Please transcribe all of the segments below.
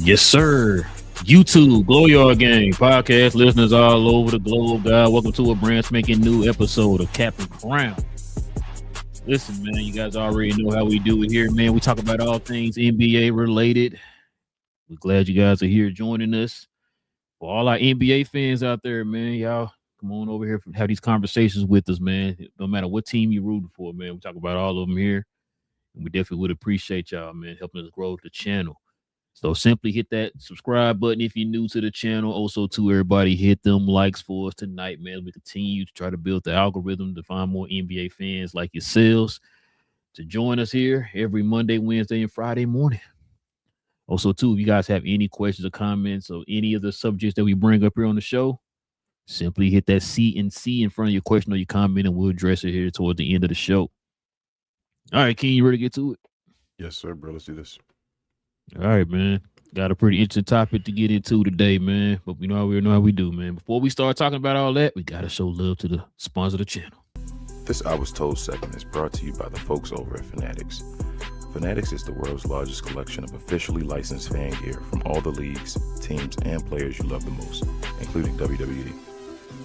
Yes, sir. YouTube, GloYard Gang, podcast listeners all over the globe, guys. Welcome to a brand spanking new episode of Captain Crown. Listen, man, you guys already know how we do it here, man. We talk about all things NBA related. We're glad you guys are here joining us. For all our NBA fans out there, man, y'all come on over here and have these conversations with us, man. No matter what team you're rooting for, man, we talk about all of them here. And we definitely would appreciate y'all, man, helping us grow the channel. So simply hit that subscribe button if you're new to the channel. Also, to everybody, hit them likes for us tonight, man. We continue to try to build the algorithm to find more NBA fans like yourselves to join us here every Monday, Wednesday, and Friday morning. Also, too, if you guys have any questions or comments or any of the subjects that we bring up here on the show, simply hit that C and C in front of your question or your comment, and we'll address it here toward the end of the show. All right, King, you ready to get to it? Yes, sir, bro. Let's do this. All right, man. Got a pretty interesting topic to get into today, man. But we know how we do, man. Before we start talking about all that, we got to show love to the sponsor of the channel. This I Was Told segment is brought to you by the folks over at Fanatics. Fanatics is the world's largest collection of officially licensed fan gear from all the leagues, teams, and players you love the most, including WWE.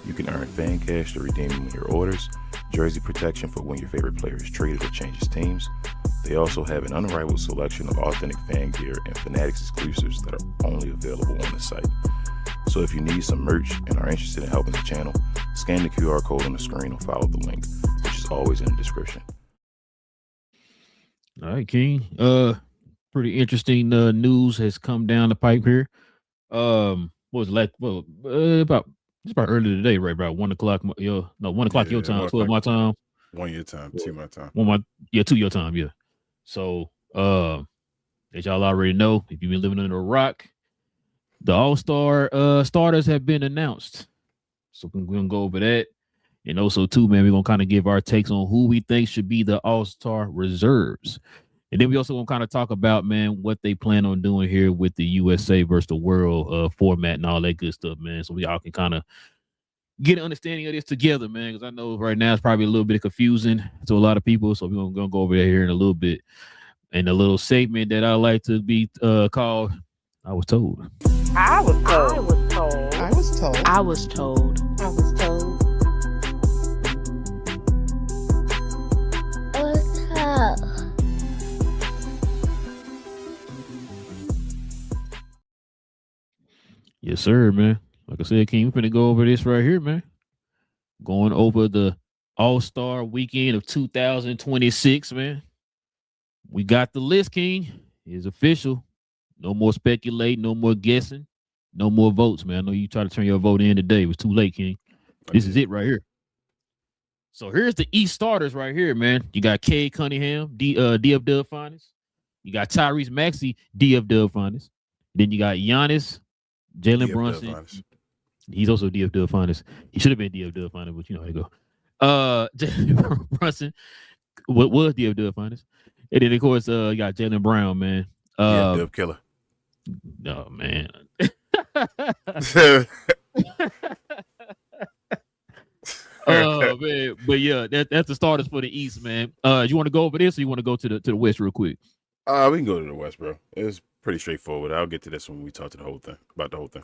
You can earn fan cash to redeem when your orders, jersey protection for when your favorite player is traded or changes teams. They also have an unrivaled selection of authentic fan gear and Fanatics exclusives that are only available on the site. So if you need some merch and are interested in helping the channel, scan the QR code on the screen or follow the link, which is always in the description. All right, King. Pretty interesting news has come down the pipe here. What was it like? Well, about earlier today, right? About 1 o'clock. 1 o'clock your time, 12 my time. 1 your time, 2 my time. 2 your time, yeah. So, as y'all already know, if you've been living under a rock, the All-Star starters have been announced. So we're gonna go over that, and also too, man, we're gonna kind of give our takes on who we think should be the All-Star reserves, and then we also gonna kind of talk about, man, what they plan on doing here with the USA versus the world format and all that good stuff, man. So we all can kind of get an understanding of this together, man, because I know right now it's probably a little bit confusing to a lot of people. So we're gonna go over there here in a little bit, and a little segment that I like to be called "I Was Told." I was told. I was told. I was told. I was told. I was told. Yes, sir, man. Like I said, King, we're finna go over this right here, man. Going over the All-Star weekend of 2026, man. We got the list, King. It's official. No more speculating, no more guessing, no more votes, man. I know you tried to turn your vote in today. It was too late, King. This is it right here. So here's the East starters right here, man. You got Cade Cunningham, DF Dub Finest. You got Tyrese Maxey, DF Dub Finest. Then you got Giannis, Jalen Brunson. He's also DF Dub Finest. He should have been DF Dub Finest, but you know how to go. Jalen Brunson, what was DF Dub Finest? And then, of course, you got Jaylen Brown, man. Dub Killer. No, man. Oh, man. But, yeah, that's the starters for the East, man. You want to go over this, or you want to go to the West real quick? We can go to the West, bro. It's pretty straightforward. I'll get to this when we talk about the whole thing.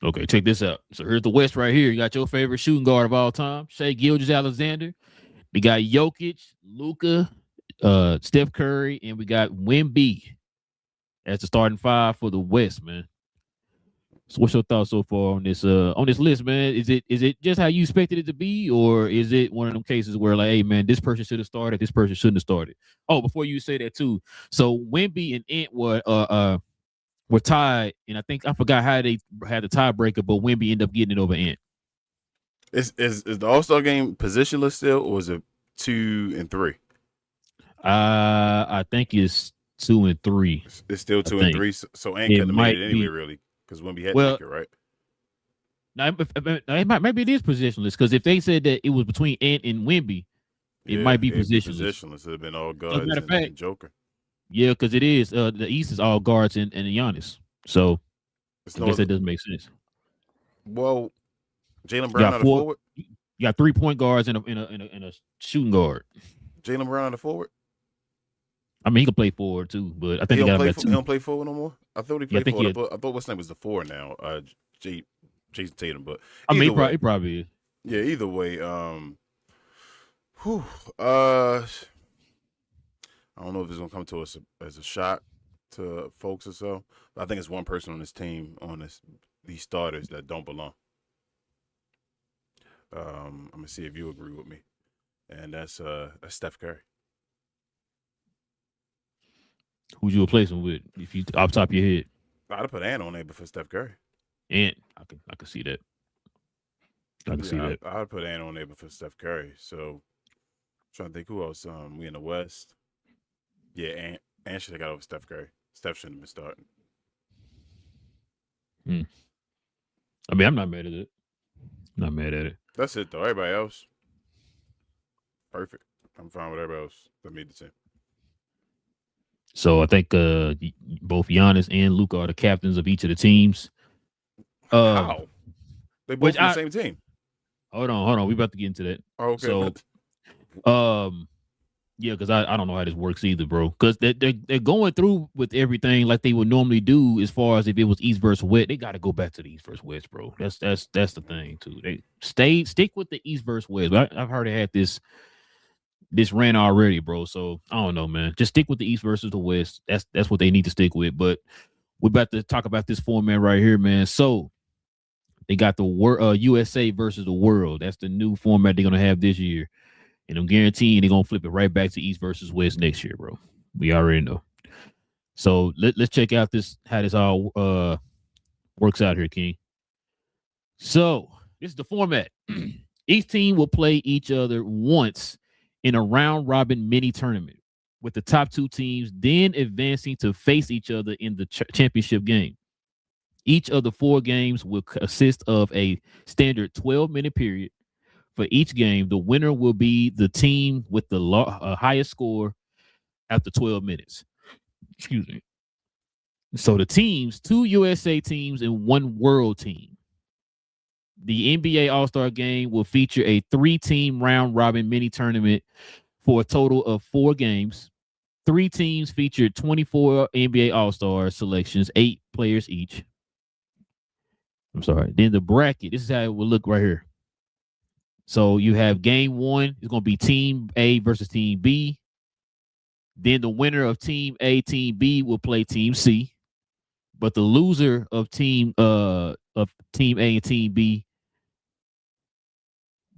Okay, check this out. So here's the West right here. You got your favorite shooting guard of all time, Shai Gilgeous-Alexander. We got Jokic, Luka, Steph Curry, and we got Wemby as the starting five for the West, man. So what's your thoughts so far on this list, man? Is it just how you expected it to be, or is it one of them cases where like, hey man, this person should have started, this person shouldn't have started? Oh, before you say that too, so Wemby and Ant were tied, and I forgot how they had the tiebreaker, but Wemby ended up getting it over Ant. Is the All-Star game positionless still, or is it 2 and 3? I think it's 2 and 3. It's still 2 and 3. So Ant couldn't have made it anyway, really, because Wemby had to make it, right? Now, maybe it is positionless, because if they said that it was between Ant and Wemby, it might be positionless. Positionless. It'd have been all guards and Joker. Yeah, because it is. The East is all guards and Giannis. So I guess that doesn't make sense. Well, Jaylen Brown at a forward. You got 3 point guards and a shooting guard. Jaylen Brown at a forward. I mean, he can play forward too, but I think he don't play forward no more. I thought he played forward. I thought what's name was the 4 now. Jason Tatum, but I mean, he probably is. Yeah, either way. I don't know if it's gonna come to us as a shot to folks or so. But I think it's one person on this team, these starters, that don't belong. I'm gonna see if you agree with me, and that's Steph Curry. Who'd you replace him with? If you off top of your head, I'd have put Ant on there before Steph Curry. Ant, I can see that. I can see that. I'd put Ant on there before Steph Curry. So, I'm trying to think who else. We in the West. Yeah, Ant should have got over Steph Curry. Steph shouldn't have been starting. I mean, I'm not mad at it. Not mad at it. That's it though. Everybody else, perfect. I'm fine with everybody else that made the team. So I think both Giannis and Luka are the captains of each of the teams. How? They both on the same team. Hold on. We about to get into that. Oh, okay. So, yeah, because I don't know how this works either, bro. Because they're going through with everything like they would normally do. As far as if it was East versus West, they got to go back to the East versus West, bro. That's the thing too. They stick with the East versus West. But I've heard they had this rant already, bro. So I don't know, man. Just stick with the East versus the West. That's what they need to stick with. But we're about to talk about this format right here, man. So they got the USA versus the world. That's the new format they're gonna have this year. And I'm guaranteeing they're gonna flip it right back to East versus West next year, bro. We already know. So let's check out how this all works out here, King. So this is the format. Each team will play each other once in a round robin mini tournament, with the top 2 teams then advancing to face each other in the championship game. Each of the 4 games will consist of a standard 12-minute period. For each game, the winner will be the team with the highest score after 12 minutes. Excuse me. So the teams, 2 USA teams and 1 world team. The NBA All-Star Game will feature a 3-team round-robin mini-tournament for a total of 4 games. 3 teams featured 24 NBA All-Star selections, 8 players each. I'm sorry. Then the bracket, this is how it will look right here. So you have game 1, it's going to be Team A versus Team B. Then the winner of Team A, Team B will play Team C. But the loser of Team A and Team B,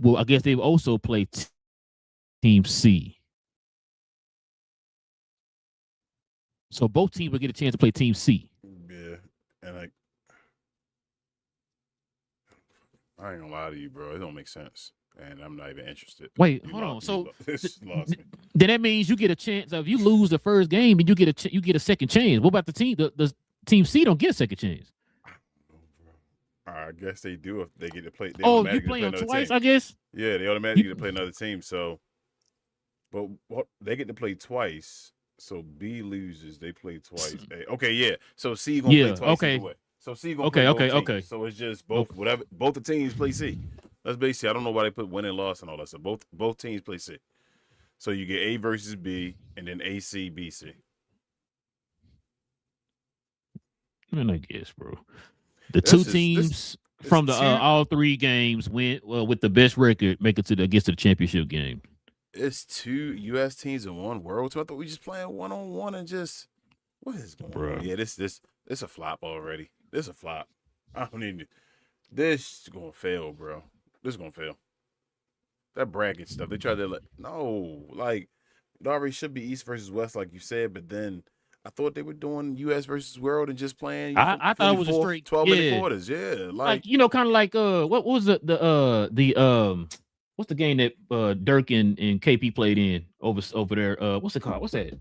well, I guess they will also play Team C. So both teams will get a chance to play Team C. Yeah, and I ain't gonna lie to you, bro. It don't make sense, and I'm not even interested. Wait, hold on. So then that means you get a chance. If you lose the first game, then you get a second chance. What about the team? The Team C don't get a second chance. I guess they do if they get to play. You play them twice, team. I guess. Yeah, they automatically get to play another team. So, but they get to play twice. So B loses, they play twice. Okay, yeah. So C gonna play twice anyway. So C gonna play both teams. So it's just both both the teams play C. Let's basically, I don't know why they put win and loss and all that stuff. Both teams play C. So you get A versus B, and then AC, BC. Man, I guess, bro. The 2 teams from the all 3 games went with the best record make it to the championship game. It's 2 U.S. teams and 1 world team. I thought we just playing 1-on-1 and just. What is going Bruh. on? Yeah, this a flop already. This a flop. I don't even. This is gonna fail, bro. This is gonna fail. That bracket stuff. They tried to like it already should be East versus West, like you said, but then I thought they were doing US versus World and just playing. I thought it was a straight 12-minute quarters. Yeah, like kind of like what was the what's the game that Dirk and KP played in over there? What's it called? What's that?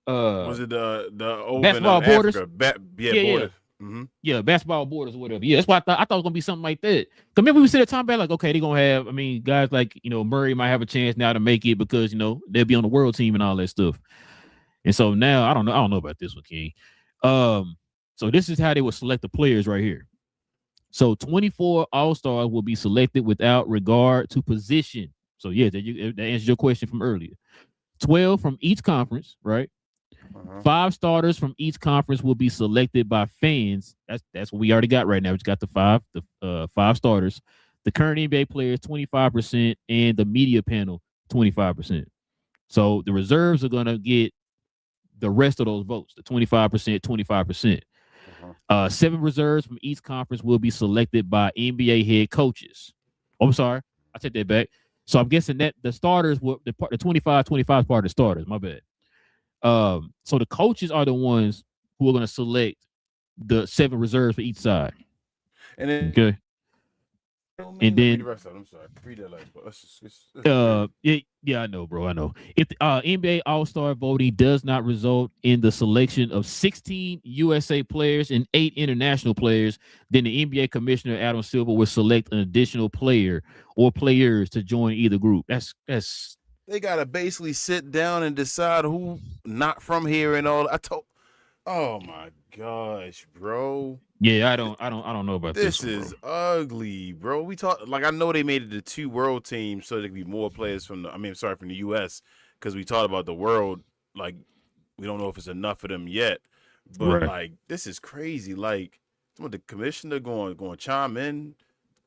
Was it the over Basketball in Borders? Borders. Mm-hmm. Yeah, Basketball Borders or whatever. Yeah, that's why I thought it was gonna be something like that. Because maybe we said at time back, like, okay, they're gonna have, I mean, guys like, Murray might have a chance now to make it because, they'll be on the world team and all that stuff. And so now I don't know about this one, King. So this is how they would select the players right here. So 24 All-Stars will be selected without regard to position. So yeah, that answers your question from earlier. 12 from each conference, right? 5 starters from each conference will be selected by fans. That's what we already got right now. We got the 5 starters. The current NBA players 25% and the media panel 25%. So the reserves are gonna get the rest of those votes, the 25%, 25%. 7 reserves from each conference will be selected by NBA head coaches. Oh, I'm sorry, I take that back. So I'm guessing that the starters were the 25 part of the starters. My bad. So the coaches are the ones who are going to select the 7 reserves for each side. And then, okay. And then the rest of them, I'm sorry. Read that last part. Yeah, I know, bro. I know. If the NBA All-Star voting does not result in the selection of 16 USA players and 8 international players, then the NBA Commissioner Adam Silver will select an additional player or players to join either group. That's they gotta basically sit down and decide who not from here and all. Oh my gosh, bro. Yeah, I don't know about this. This is ugly, bro. We talk like I know they made it to 2 world teams so there could be more players from the US because we talked about the world. Like we don't know if it's enough for them yet, but like this is crazy. Like the commissioner going chime in.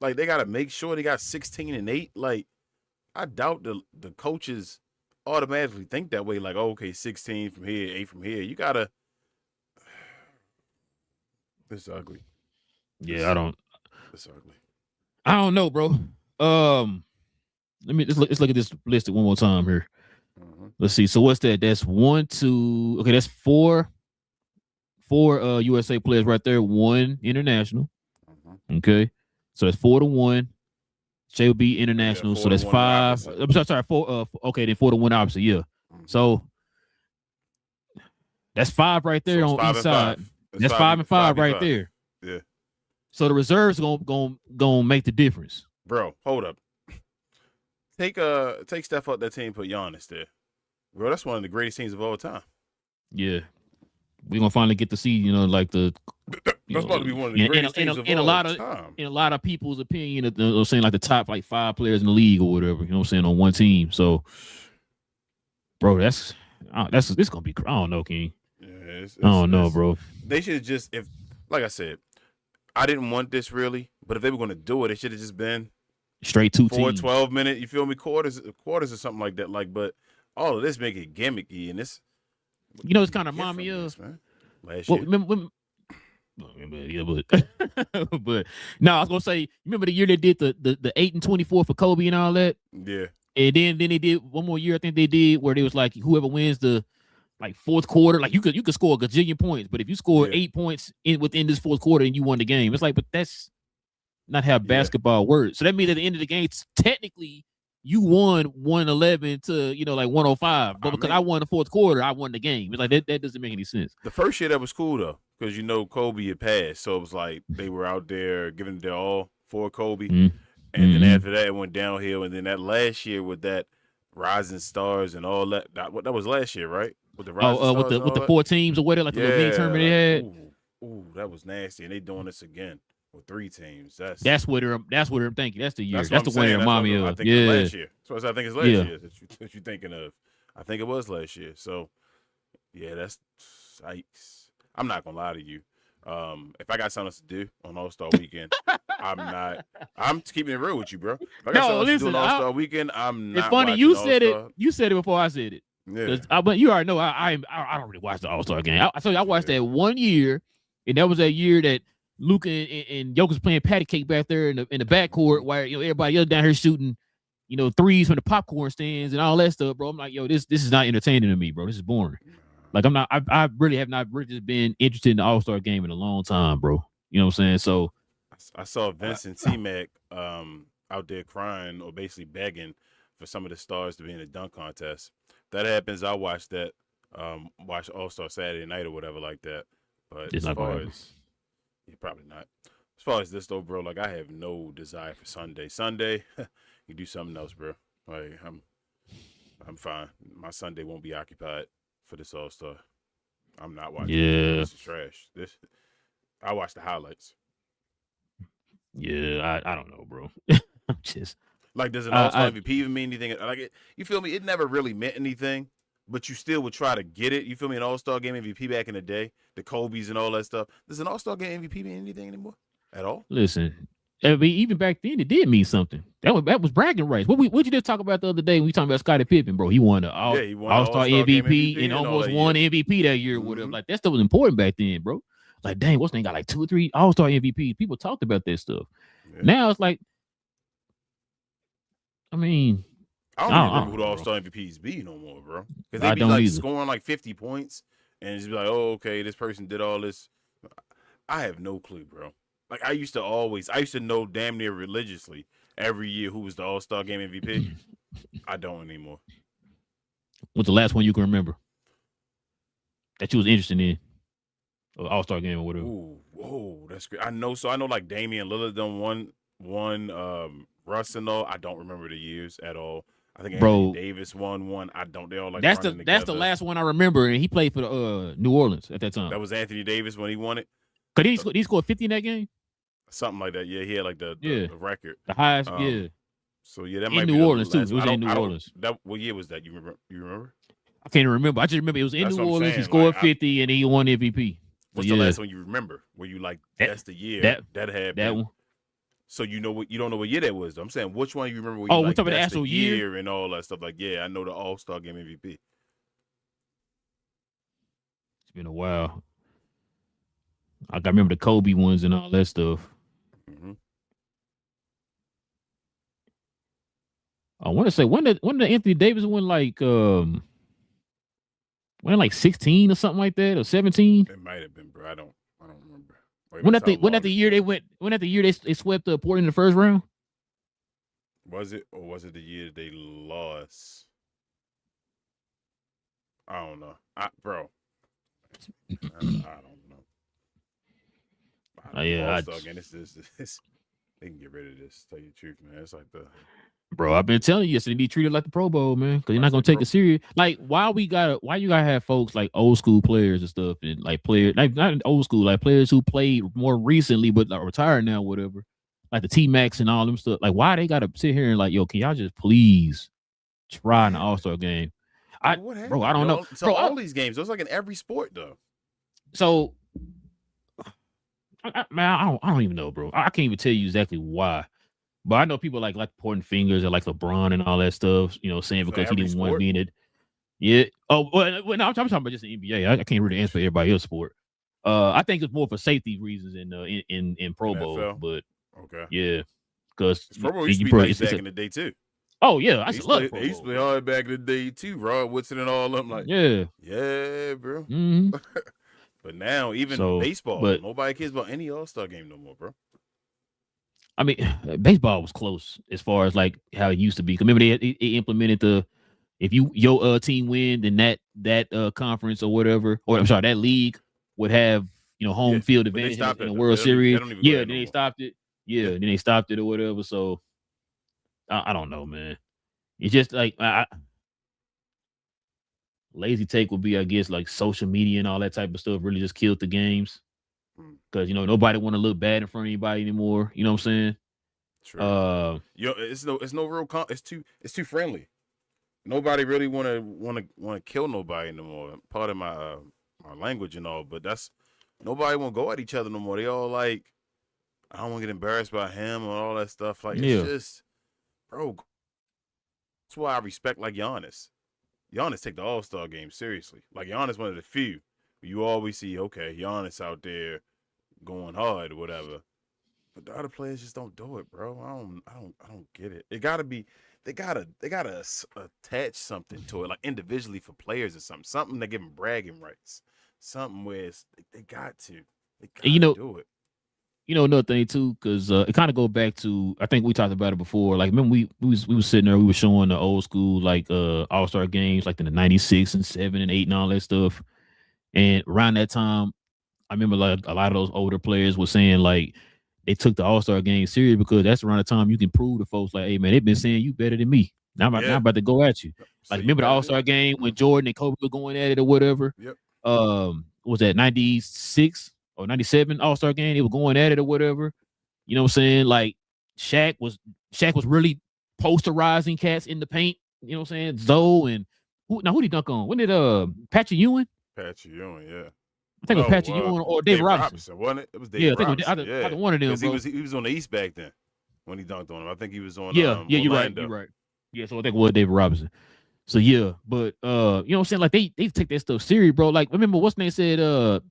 Like they gotta make sure they got 16 and 8. Like I doubt the coaches automatically think that way. Like, oh, okay, 16 from here, 8 from here. You gotta. This is ugly. Yeah, It's ugly. I don't know, bro. Let's look at this list one more time here. Let's see. So what's that? That's 1, 2. Okay, that's 4 USA players right there. 1 international. Okay, so it's 4-1. Jay will be international, so that's 5. I'm sorry, 4. Okay, then 4-1 opposite. Yeah. So that's 5 right there on each side. That's 5 and 5 right there. Yeah. So the reserves gonna make the difference. Bro, hold up. Take Steph out that team, put Giannis there. Bro, that's one of the greatest teams of all time. Yeah. We're gonna finally get to see, like the that's about to be one of the greatest teams of all time. In a lot of people's opinion, saying like the top 5 players in the league or whatever, on one team. So bro, this gonna be I don't know, King. Yeah, I don't know, bro. They should just like I said, I didn't want this really, but if they were going to do it, it should have just been straight 2 teams. 12-minute, you feel me, quarters or something like that. Like, but all of this make it gimmicky, and this, it's kind of remind me of last year. But no, I was gonna say, remember the year they did the 8 and 24 for Kobe and all that? Yeah. And then they did one more year. I think they did where they was like whoever wins the fourth quarter, like you could score a gajillion points, but if you score 8 points within this fourth quarter and you won the game, it's like, but that's not how basketball works. So that means at the end of the game, technically you won 111 to 105, but because I won the fourth quarter, I won the game. It's like that doesn't make any sense. The first year that was cool though, because Kobe had passed, so it was like they were out there giving their all for Kobe, and then after that it went downhill, and then that last year with that Rising Stars and all that was last year, right? With the with the 4 teams or whatever, like the little mini tournament they had. Ooh, that was nasty, and they doing this again with 3 teams. That's what they're thinking. That's the year. That's the one they remind me of. I think it's last year. So I think it's last year that you're thinking of. I think it was last year. So yeah, that's yikes. I'm not gonna lie to you. If I got something else to do on All-Star Weekend, I'm keeping it real with you, bro. If I got something else to do on All-Star Weekend, I'm not. It's funny you said it. You said it before I said it. Yeah. But you already know I don't really watch the All-Star game. I watched that 1 year, and that was that year that Luka and Jokic playing patty cake back there in the backcourt, while everybody else down here shooting threes from the popcorn stands and all that stuff, bro. I'm like, this is not entertaining to me, bro. This is boring. Like I really have not really just been interested in the All-Star game in a long time, bro. You know what I'm saying? So I saw Vince and T-Mac out there crying or basically begging for some of the stars to be in a dunk contest. If that happens, I'll watch that. Watch All-Star Saturday night or whatever like that. But as far as probably not. As far as this though, bro, like I have no desire for Sunday. Sunday, you do something else, bro. Like I'm fine. My Sunday won't be occupied for this All-Star. I'm not watching. Yeah. This is trash. I watch the highlights. Yeah, I don't know, bro. I'm just like, does an All-Star MVP even mean anything? Like, you feel me? It never really meant anything, but you still would try to get it. You feel me? An All-Star game MVP back in the day, the Kobe's and all that stuff. Does an All-Star game MVP mean anything anymore at all? Listen, I mean, even back then, it did mean something. That was bragging rights. What you just talk about the other day when we talking about Scottie Pippen, bro? He won the All-Star MVP and almost won MVP that year or whatever. Like, that stuff was important back then, bro. Like, dang, what's name got like 2 or 3 All-Star MVPs? People talked about that stuff. Yeah. Now it's like, I mean, I don't even remember who the All-Star MVPs be no more, bro. Because they be like scoring like 50 points and just be like, oh, okay, this person did all this. I have no clue, bro. Like, I used to know damn near religiously every year who was the All-Star game MVP. I don't anymore. What's the last one you can remember that you was interested in? All-Star game or whatever. Ooh, whoa, that's great. I know like Damian Lillard done won Russ and all. I don't remember the years at all. I think Anthony Davis won one. I don't. They all like that's the last one I remember, and he played for the New Orleans at that time. That was Anthony Davis when he won it. Cause he scored 50 in that game. Something like that. Yeah, he had like the record, the highest. Yeah. So yeah, that in might New be Orleans too. It was in New Orleans. What year was that? You remember? I can't remember. I just remember it was in New Orleans. He scored 50 and he won MVP. What's the last one you remember? Where you like that's the year that happened? That one. So you don't know what year that was. I'm saying which one you remember? Where we're talking about the actual year and all that stuff. Like, yeah, I know the All-Star game MVP. It's been a while. I remember the Kobe ones and all that stuff. Mm-hmm. I want to say when did Anthony Davis win like 16 or something like that, or 17? It might have been, bro. I don't remember. When that the year they swept Portland in the first round? Was it, or was it the year they lost? I don't know, bro. I don't know. Again, they can get rid of this. Tell you the truth, man. It's like Bro, I've been telling you, they be treated like the Pro Bowl, man, because you're not gonna take it serious. Like, why you gotta have folks like old school players and stuff, and like players, like not old school, like players who played more recently but are retired now, whatever, like the T-Max and all them stuff. Like, why they gotta sit here and like, yo, can y'all just please try in the All-Star game? I don't know. So all these games, those like in every sport though. So, I don't even know, bro. I can't even tell you exactly why. But I know people like pointing fingers at like LeBron and all that stuff, saying because he didn't want to be in it. Yeah. Oh, well, no, I'm talking about just the NBA. I can't really answer for everybody else's sport. I think it's more for safety reasons in Pro Bowl, but okay, yeah, because Pro Bowl used to be nice back in the day too. Oh yeah, I love Pro Bowl. They used to play hard back in the day too. Rod Woodson and all them, like yeah, bro. Mm-hmm. But now even baseball, nobody cares about any All-Star game no more, bro. I mean, baseball was close as far as like how it used to be. Remember, they implemented if your team win, then that conference or whatever, or I'm sorry, that league would have home field advantage in the World Series. Then they stopped it. Yeah, then they stopped it or whatever. So I don't know, man. It's just like lazy take would be, I guess, like social media and all that type of stuff really just killed the games. Because nobody want to look bad in front of anybody anymore. You know what I'm saying? True. It's no real. It's too friendly. Nobody really want to kill nobody no more. Part of my language and all, but nobody want to go at each other no more. They all like, I don't want to get embarrassed by him and all that stuff. Like it's just, bro. That's why I respect like Giannis. Giannis take the All-Star game seriously. Like Giannis one of the few you always see. Okay, Giannis out there going hard or whatever. But the other players just don't do it, bro. I don't get it. It gotta be. They gotta attach something to it, like individually for players or something to give them bragging rights, something where they got to, they And gotta do it. another thing too, because it kind of go back to, I think we talked about it before. Like, remember we was sitting there, we were showing the old school like All-Star games, like in the '96 and '7 and '8 and all that stuff. And around that time, I remember like a lot of those older players were saying like they took the All-Star game serious because that's around the time you can prove to folks like, hey man, they've been saying you better than me. Now I'm about to go at you. So Like, you remember the better All-Star game when Jordan and Kobe were going at it or whatever? Yep. What was that, '96 or '97 All-Star game? They were going at it or whatever. You know what I'm saying? Like Shaq was really posterizing cats in the paint. You know what I'm saying? Zoe and who did he dunk on? When did Patrick Ewing? Patrick Ewing, yeah. I think it was Patrick Ewing or David Robinson. Wasn't it? It was David Robinson. I think one of them. Bro. He was on the East back then when he dunked on him. I think he was on. You're Orlando. You're right. Yeah, so I think it was David Robinson. So yeah, but you know what I'm saying? Like they take that stuff serious, bro. Like, remember what's name said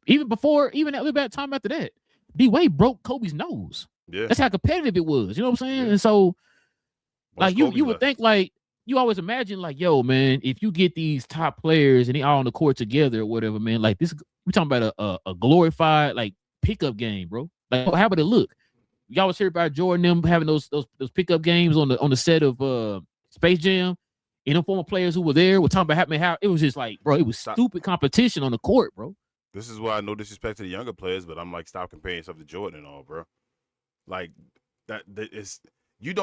even that time after that, D Wade broke Kobe's nose. Yeah. That's how competitive it was. You know what I'm saying? Yeah. And so like you would think, like, you always imagine like, yo, man, if you get these top players and they all on the court together or whatever, man, like this, we're talking about a glorified like pickup game, bro. Like, how would it look? Y'all was hear about Jordan them having those pickup games on the set of Space Jam, and them former players who were there were talking about how it was just like, bro, it was stupid competition on the court, bro. This is why, no disrespect to the younger players, but I'm like, stop comparing yourself to Jordan and all, bro. Like that is. You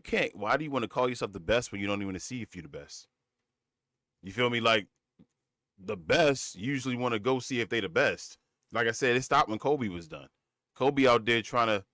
can't. Why do you want to call yourself the best when you don't even want to see if you're the best? You feel me? Like, the best usually want to go see if they the best. Like I said, it stopped when Kobe was done. Kobe out there trying to,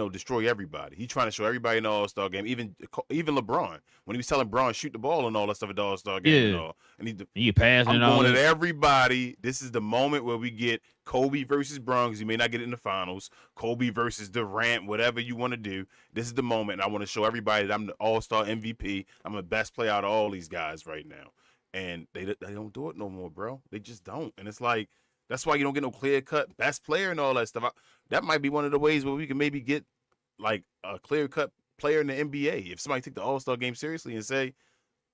destroy everybody. He trying to show everybody in the All-Star game, even LeBron, when he was telling Bron shoot the ball and all that stuff at the All-Star game and all. And he passing and all. I'm going at everybody. This is the moment where we get Kobe versus Bron, because you may not get it in the finals. Kobe versus Durant, whatever you want to do. This is the moment. I want to show everybody that I'm the All-Star MVP. I'm the best player out of all these guys right now. And they don't do it no more, bro. They just don't. And it's like, that's why you don't get no clear-cut best player and all that stuff. That might be one of the ways where we can maybe get like a clear-cut player in the NBA. If somebody take the All-Star game seriously and say,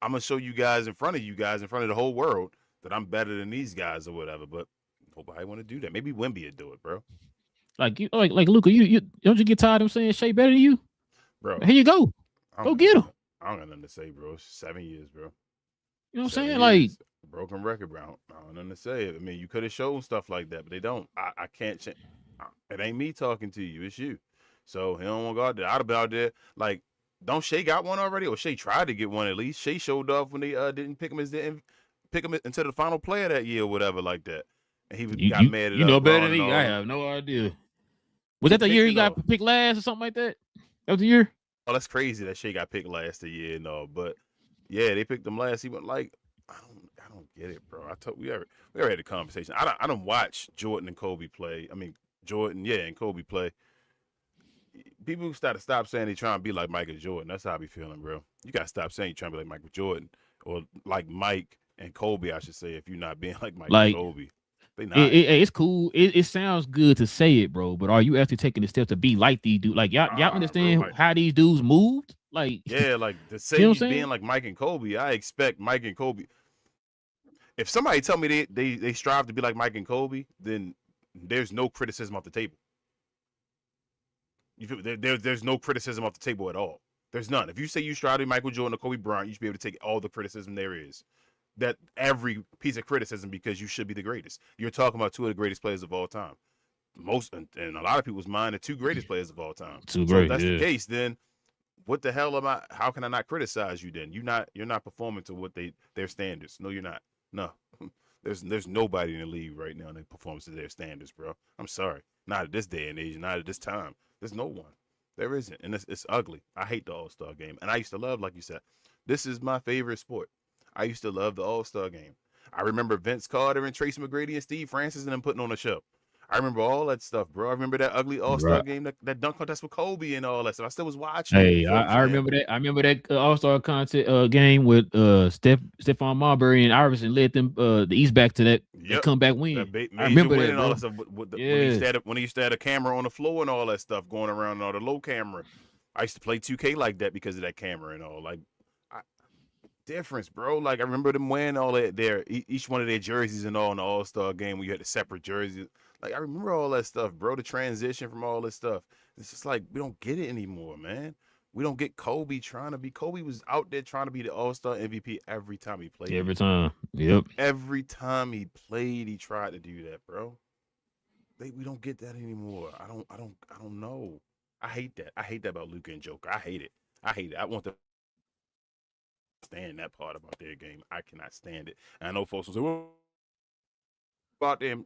I'm going to show you guys in front of the whole world that I'm better than these guys or whatever. But nobody want to do that. Maybe Wemby would do it, bro. Like Luka, you don't you get tired of saying Shea better than you? Bro. Here you go. Go get him. I don't got nothing to say, bro. It's 7 years, bro. You know what I'm saying? Like, broken record, bro. I don't know nothing to say. I mean, you could have shown stuff like that, but they don't. I can't change. It ain't me talking to you. It's you. So he don't want to go out there. I'd have been out there. Like, don't Shea got one already? Or Shea tried to get one at least. Shea showed off when they didn't pick him into the final player that year or whatever like that. And he got mad at you know better than me. I have no idea. Was that the year he got picked last or something like that? That was the year? Oh, that's crazy that Shea got picked last the year and all. But yeah, they picked him last. He went like, I don't get it, bro. We already had a conversation. I don't watch Jordan and Kobe play. I mean, Jordan, and Kobe play. People stop saying they trying to be like Michael Jordan. That's how I be feeling, bro. You gotta stop saying you trying to be like Michael Jordan or like Mike and Kobe, I should say, if you're not being like Mike and Kobe. They not. It's cool. It sounds good to say it, bro. But are you actually taking the steps to be like these dudes? Like, y'all understand how these dudes moved? Like, yeah, like to say you being like Mike and Kobe, I expect Mike and Kobe. If somebody tell me they strive to be like Mike and Kobe, then there's no criticism off the table. You feel there's no criticism off the table at all. There's none. If you say you strive to be Michael Jordan or Kobe Bryant, you should be able to take all the criticism there is. That every piece of criticism, because you should be the greatest. You're talking about two of the greatest players of all time. Most and a lot of people's mind, the two greatest players of all time. Too great. If that's the case, then what the hell am I? How can I not criticize you then? You're not performing to what their standards. No, you're not. No. There's nobody in the league right now that performs to their standards, bro. I'm sorry. Not at this day and age, not at this time. There's no one. There isn't. And it's ugly. I hate the All-Star game. And I used to love, like you said, this is my favorite sport. I used to love the All-Star game. I remember Vince Carter and Tracy McGrady and Steve Francis and them putting on a show. I remember all that stuff, bro. I remember that ugly All-Star Right. game, that dunk contest with Kobe and all that stuff. I still was watching it. Hey, You feel me, I fam? remember that. I remember that All-Star contest game with Stephon Marbury and Iverson led them the East back to that Yep. comeback win. That I major remember win that, and all bro. that stuff. When Yes. he used to have a camera on the floor and all that stuff going around and all the low camera. I used to play 2K like that because of that camera and all. Like, difference, bro. Like, I remember them wearing all that each one of their jerseys and all in the All-Star game when you had the separate jerseys. Like, I remember all that stuff, bro. The transition from all this stuff. It's just like we don't get it anymore, man. We don't get Kobe trying to be. Kobe was out there trying to be the All-Star MVP every time he played. Every time. Yep. Every time he played, he tried to do that, bro. We don't get that anymore. I don't know. I hate that. I hate that about Luka and Joker. I hate it. I want to stand that part about their game. I cannot stand it. And I know folks will say, well, go out there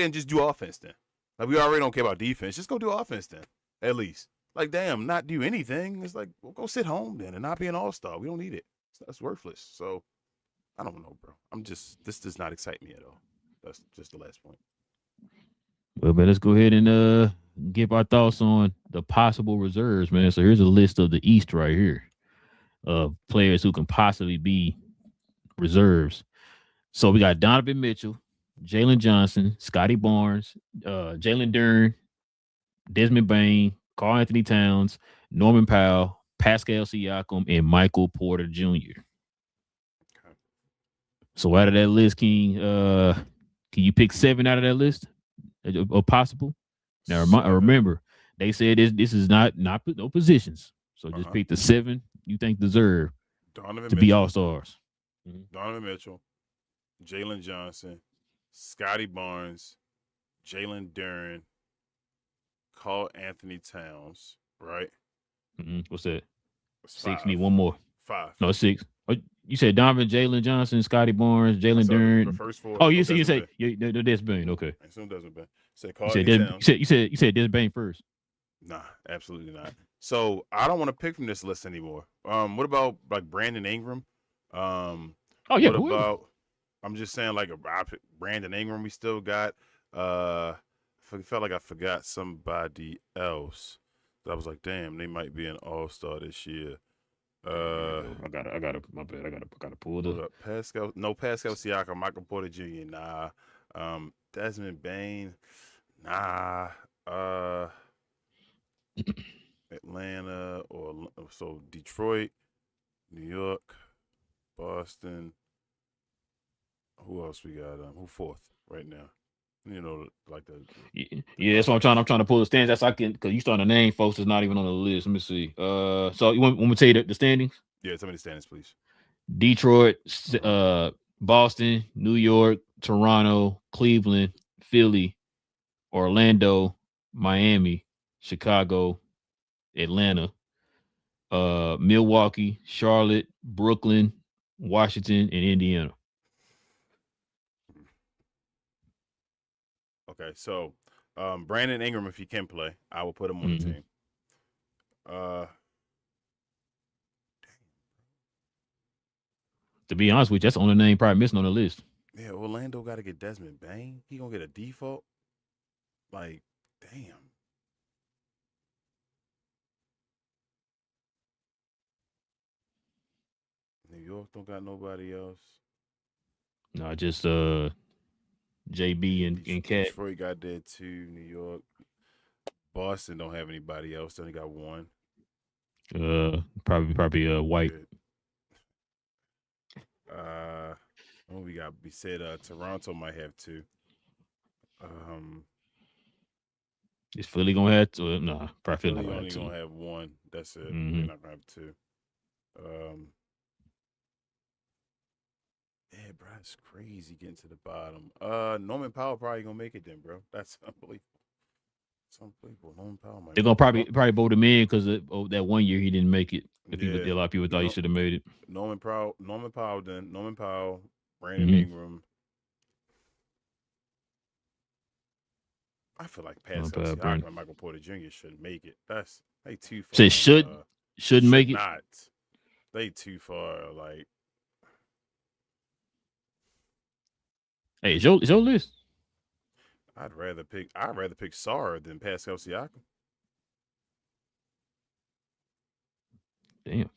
and just do offense then. Like, we already don't care about defense. Just go do offense then, at least. Like, damn, not do anything. It's like, well, go sit home then and not be an all-star. We don't need it. That's worthless. So, I don't know, bro. This does not excite me at all. That's just the last point. Well, man, let's go ahead and give our thoughts on the possible reserves, man. So here's a list of the East right here of players who can possibly be reserves. So we got Donovan Mitchell, Jalen Johnson, Scotty Barnes, Jalen Duren, Desmond Bain, Karl Anthony Towns, Norman Powell, Pascal Siakam, and Michael Porter Jr. Okay. So out of that list, King, can you pick 7 out of that list? Or possible. Now remember, they said this is not no positions. So just pick the 7 you think deserve to be all-stars. Donovan Mitchell, Jalen Johnson, Scotty Barnes, Jalen Duren, Karl Anthony Towns, right? What's that? That's 6. 5. Need one more. 5. No, 6. Oh, you said Donovan, Jalen Johnson, Scotty Barnes, Jalen Duren. The first 4. Oh, you say Desmond Bain. Okay. I assume Desmond Bain. Say Karl Anthony Towns. You said Desmond Bain first. Nah, absolutely not. So I don't want to pick from this list anymore. What about like Brandon Ingram? Oh yeah. What about? I'm just saying, like, Brandon Ingram. We still got. Felt like I forgot somebody else. So I was like, damn, they might be an all-star this year. I gotta. My bad. I gotta pull the Pascal Siakam, Michael Porter Jr. Nah. Desmond Bain. Nah. Atlanta or so Detroit, New York, Boston. Who else we got? Who 4th right now? You know, like the yeah. That's what I'm trying to pull the standings. That's I can because you starting to name folks that's not even on the list. Let me see. So you want me to tell you the standings? Yeah, tell me the standings, please. Detroit, Boston, New York, Toronto, Cleveland, Philly, Orlando, Miami, Chicago, Atlanta, Milwaukee, Charlotte, Brooklyn, Washington, and Indiana. Okay, so Brandon Ingram, if he can play, I will put him on the team. To be honest with you, that's the only name probably missing on the list. Yeah, Orlando got to get Desmond Bain. He gonna get a default. Like, damn. New York don't got nobody else. No, just JB and Cat. Detroit got that too. New York, Boston don't have anybody else. They only got one. Probably White. What we got? We said Toronto might have 2. Is Philly gonna have to? No, probably Philly only gonna have 1. That's it. Mm-hmm. They're not gonna have 2. Yeah, bro, it's crazy getting to the bottom. Norman Powell probably gonna make it then, bro. That's unbelievable. It's unbelievable. Norman Powell might. They're gonna probably vote him in because that one year he didn't make it. A lot of people thought he should have made it. Norman Powell, Brandon Ingram. I feel like Pascal Siakam and Michael Porter Jr. shouldn't make it. They too far. So shouldn't make it. Not. They too far. Like, hey, it's your list. I'd rather pick Sar than Pascal Siakam. Damn.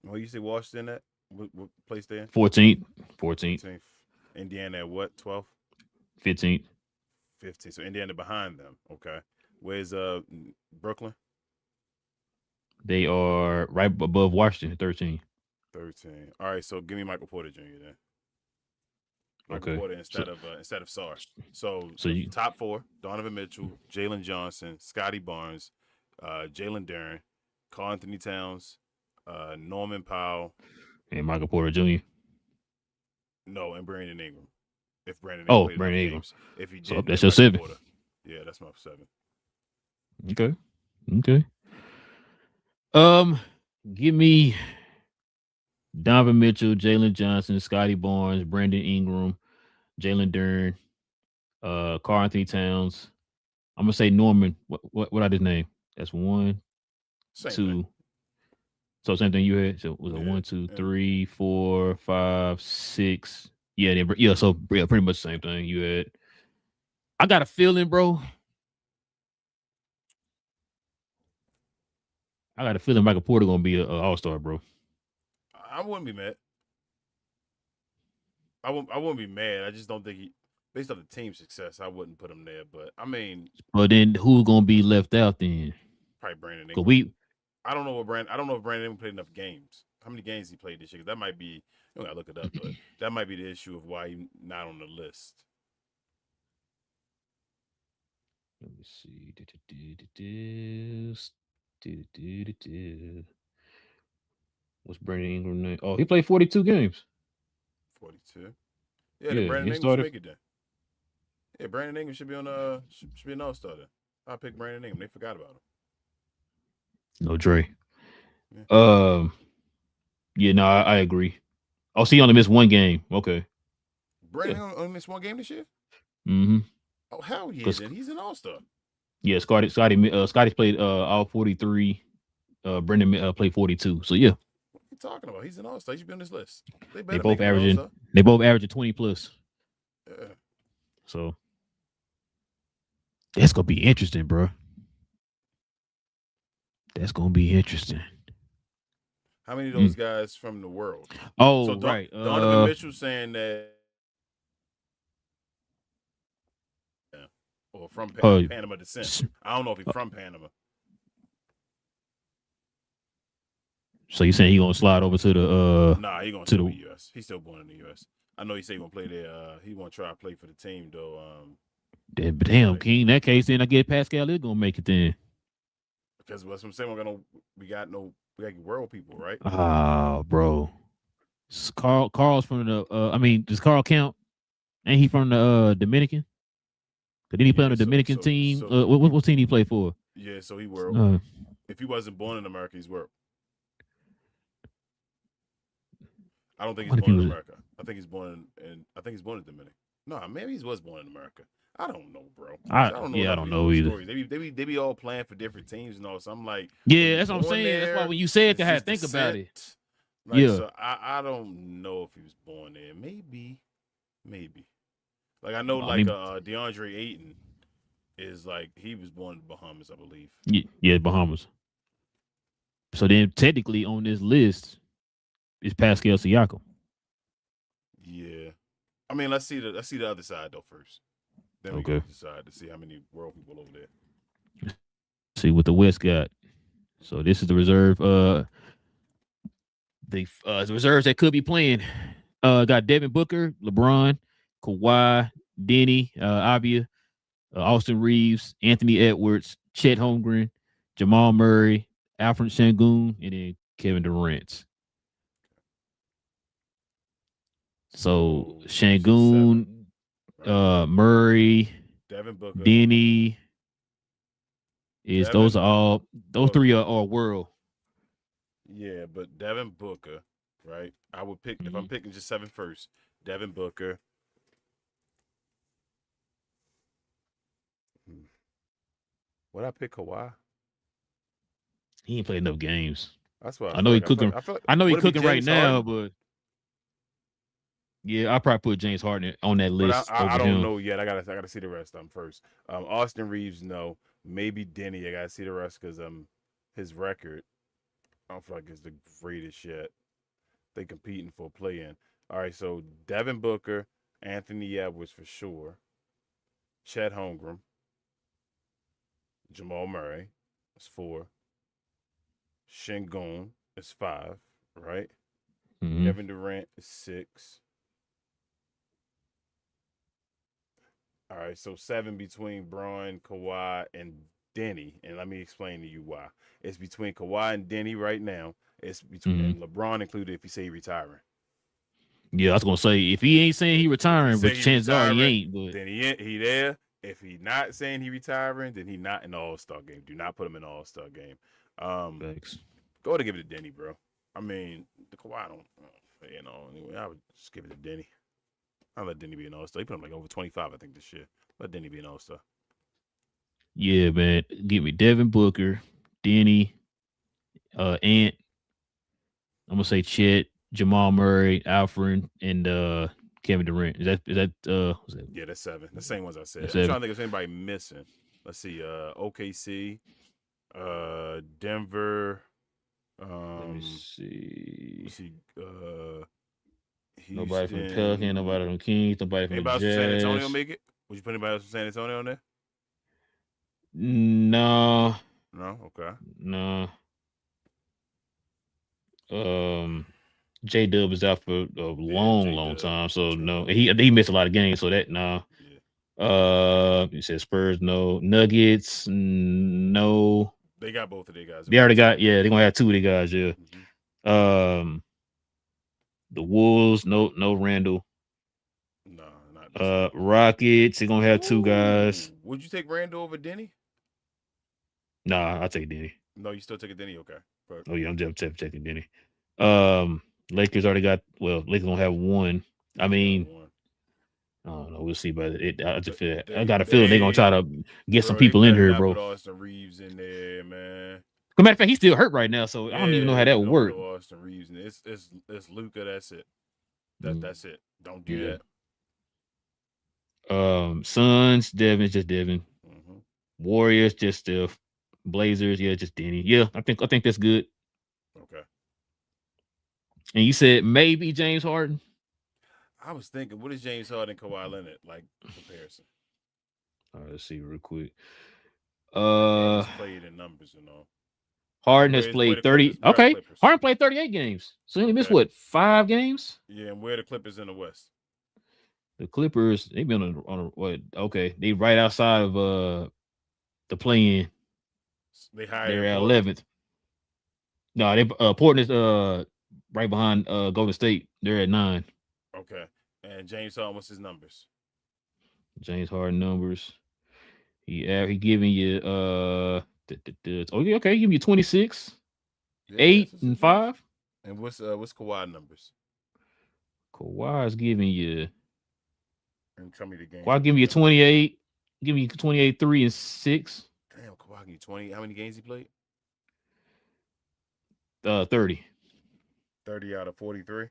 Well, you say Washington at what place they in? 14th, 14th, 14th. Indiana at what? 12th, 15th. 15th. So Indiana behind them. Okay. Where's Brooklyn? They are right above Washington, 13. 13. All right. So give me Michael Porter Jr. then. Michael Okay. Porter So, instead of Sar. So so the you top four: Donovan Mitchell, Jalen Johnson, Scotty Barnes, Jalen Duren, Carl Anthony Towns, Norman Powell. and Michael Porter Jr. No, and Brandon Ingram. If Brandon Ingram Oh, played enough Brandon Ingram. games. If he So didn't, that's then your Michael 7. Porter. Yeah, that's my 7. Okay. Okay. Um, give me Donovan Mitchell, Jalen Johnson, Scotty Barnes, Brandon Ingram, Jalen Duren, Carl Anthony Towns. I'm gonna say Norman. What I his name? That's 1, Same thing. 2. So same thing you had. So it was a Yeah. 1, 2, And 3, 4, 5, 6. Yeah, yeah. So yeah, pretty much the same thing you had. I got a feeling, bro. I got a feeling Michael Porter gonna be a all-star, bro. I wouldn't be mad. I wouldn't be mad. I just don't think based on the team success, I wouldn't put him there. But I mean, But then who's gonna be left out then? probably Brandon Cause Ingram. we I don't know if Brandon Ingram played enough games. How many games he played this year? 'Cause that might be. You gotta look it up, but that might be the issue of why he's not on the list. let me see. What's Brandon Ingram name? Oh, he played 42 games. 42. Yeah, then Yeah, Brandon he Ingram should started. make it then. Yeah, Brandon Ingram should be on should be an all star then. I pick Brandon Ingram. They forgot about him. No Dre. Yeah. Yeah, no, I agree. Oh, so he only missed 1 game. Okay. Brandon Yeah. Ingram only missed 1 game this year. Mm-hmm. Oh hell yeah! Cause Then he's an all star. yeah, Scotty's played all 43. Brendan played 42. So yeah, What are you talking about? He's an all star. He should be on this list. They they better make both him an all averaging. star. They both averaging 20 plus. Yeah. So that's gonna be interesting, bro. That's gonna be interesting. How many of those guys from the world? So Oh, right. Donovan Mitchell saying that, or from Panama descent. I don't know if he's from Panama. So you saying he gonna slide over to the Nah, he gonna to still the be U.S. He's still born in the U.S. I know he said he gonna play there. He want to try to play for the team though. damn King. In that case, then I get Pascal is gonna make it then. Because that's what I'm saying. We got world people, right? Oh, bro. Carl's from the I mean, does Carl count? Ain't he from the Dominican? Did he play on the Dominican team? What team he play for? Yeah, so he world. If he wasn't born in America, he's world. I don't think he's born in America. I think he's born in Dominican. No, maybe he was born in America. I don't know, bro. I don't know. I don't know either. Stories. They be all playing for different teams and all. So I'm like, yeah, that's what I'm saying. That's why when you said that, I had to think about it. Like, yeah. So I don't know if he was born there. Maybe. Like I know, DeAndre Ayton is like he was born in the Bahamas, I believe. Yeah, Bahamas. So then, technically, on this list is Pascal Siakam. Yeah, I mean, let's see the other side though first. Then we go decide to see how many world people over there. See what the West got. So this is the reserve. The reserves that could be playing. Got Devin Booker, LeBron, Kawhi, Denny, Avia, Austin Reeves, Anthony Edwards, Chet Holmgren, Jamal Murray, Alfred Sengun, and then Kevin Durant. So Sengun, right. Murray, Devin Booker, Denny. Those three are world. Yeah, but Devin Booker, right? I would pick if I'm picking just 7 first. Devin Booker. Would I pick Kawhi? He ain't played enough games. That's what I know he like. cooking. I feel like, I know he would it be cooking right James now, Harden? but yeah, I probably put James Harden on that But list I over don't him. know yet. I gotta see the rest of them first. Austin Reeves, no. Maybe Denny. I gotta see the rest because his record, I don't feel like it's the greatest yet. They competing for play in. All right, so Devin Booker, Anthony Edwards for sure, Chet Holmgren, Jamal Murray, that's 4. Shingun is 5, right? Mm-hmm. Kevin Durant is 6. All right, so 7 between Braun, Kawhi, and Denny. And let me explain to you why. It's between Kawhi and Denny right now. It's between Mm-hmm. and LeBron included if you say he retiring. Yeah, I was gonna say if he ain't saying he If he retiring, but say he chances are he retiring, ain't. But then he there. If he not saying he retiring, then he not in the All Star game. Do not put him in the All Star game. thanks. Go to give it to Denny, bro. I mean, the Kawhi don't, anyway, I would just give it to Denny. I'll let Denny be an All Star. He put him like over 25, I think, this year. Let Denny be an All Star. Yeah, man. Give me Devin Booker, Denny, Ant. I'm gonna say Chet, Jamal Murray, Alfred, and Kevin Durant. Is that what's that? Yeah, that's 7. The same ones I said. That's I'm trying 7. to think if there's anybody missing. Let's see. OKC, Denver. Let me Let's see. see. Nobody from the Pelicans, nobody from the Kings, nobody from the Anybody else from San Antonio Jazz. make it? Would you put anybody else from San Antonio on there? No, No. Okay. no. J Dub is out for a Yeah, long J-Dub. time, so no. J-Dub. He missed a lot of games, so that no. Yeah. He said Spurs, no. Nuggets, no. They got both of their guys. They already got, yeah, they're gonna have 2 of the guys, yeah. Mm-hmm. The Wolves, no Randall. No, not Rockets, they're gonna have 2 guys. Would you take Randall over Denny? Nah, I'll take Denny. No, you still take a Denny, okay. But, Oh yeah, I'm just taking Denny. Lakers already got, Lakers gonna have 1. I mean, I don't know. We'll see, but I just feel I got a feeling they're gonna try to get some people in here, bro. Put Austin Reeves in there, man. As a matter of fact, he's still hurt right now, so I don't even know how that would work. Austin Reeves, and it's Luka. That's it. That's it. Don't do that. Suns, Devin, just Devin. Mm-hmm. Warriors, just Steph. Blazers, yeah, just Denny. Yeah, I think that's good. Okay. And you said maybe James Harden. I was thinking, what is James Harden and Kawhi Leonard like comparison? All right, let's see real quick. He's played in numbers and all. Harden has played 30. Okay, Harden played 38 games. So he only missed what, 5 games? Yeah, and where are the Clippers in the West? The Clippers, they've been on what? Okay, they right outside of the play-in. They're at 11th. No, they Portland is right behind Golden State. They're at 9. Okay, and James Harden, what's his numbers? James Harden numbers. He giving you okay, give me 26, 8 and 5. And what's Kawhi numbers? Kawhi is giving you. And tell me the game. Kawhi give me a 28. Give me 28, 3 and 6. Damn, Kawhi give you 20. How many games he played? 30. 30 out of 43.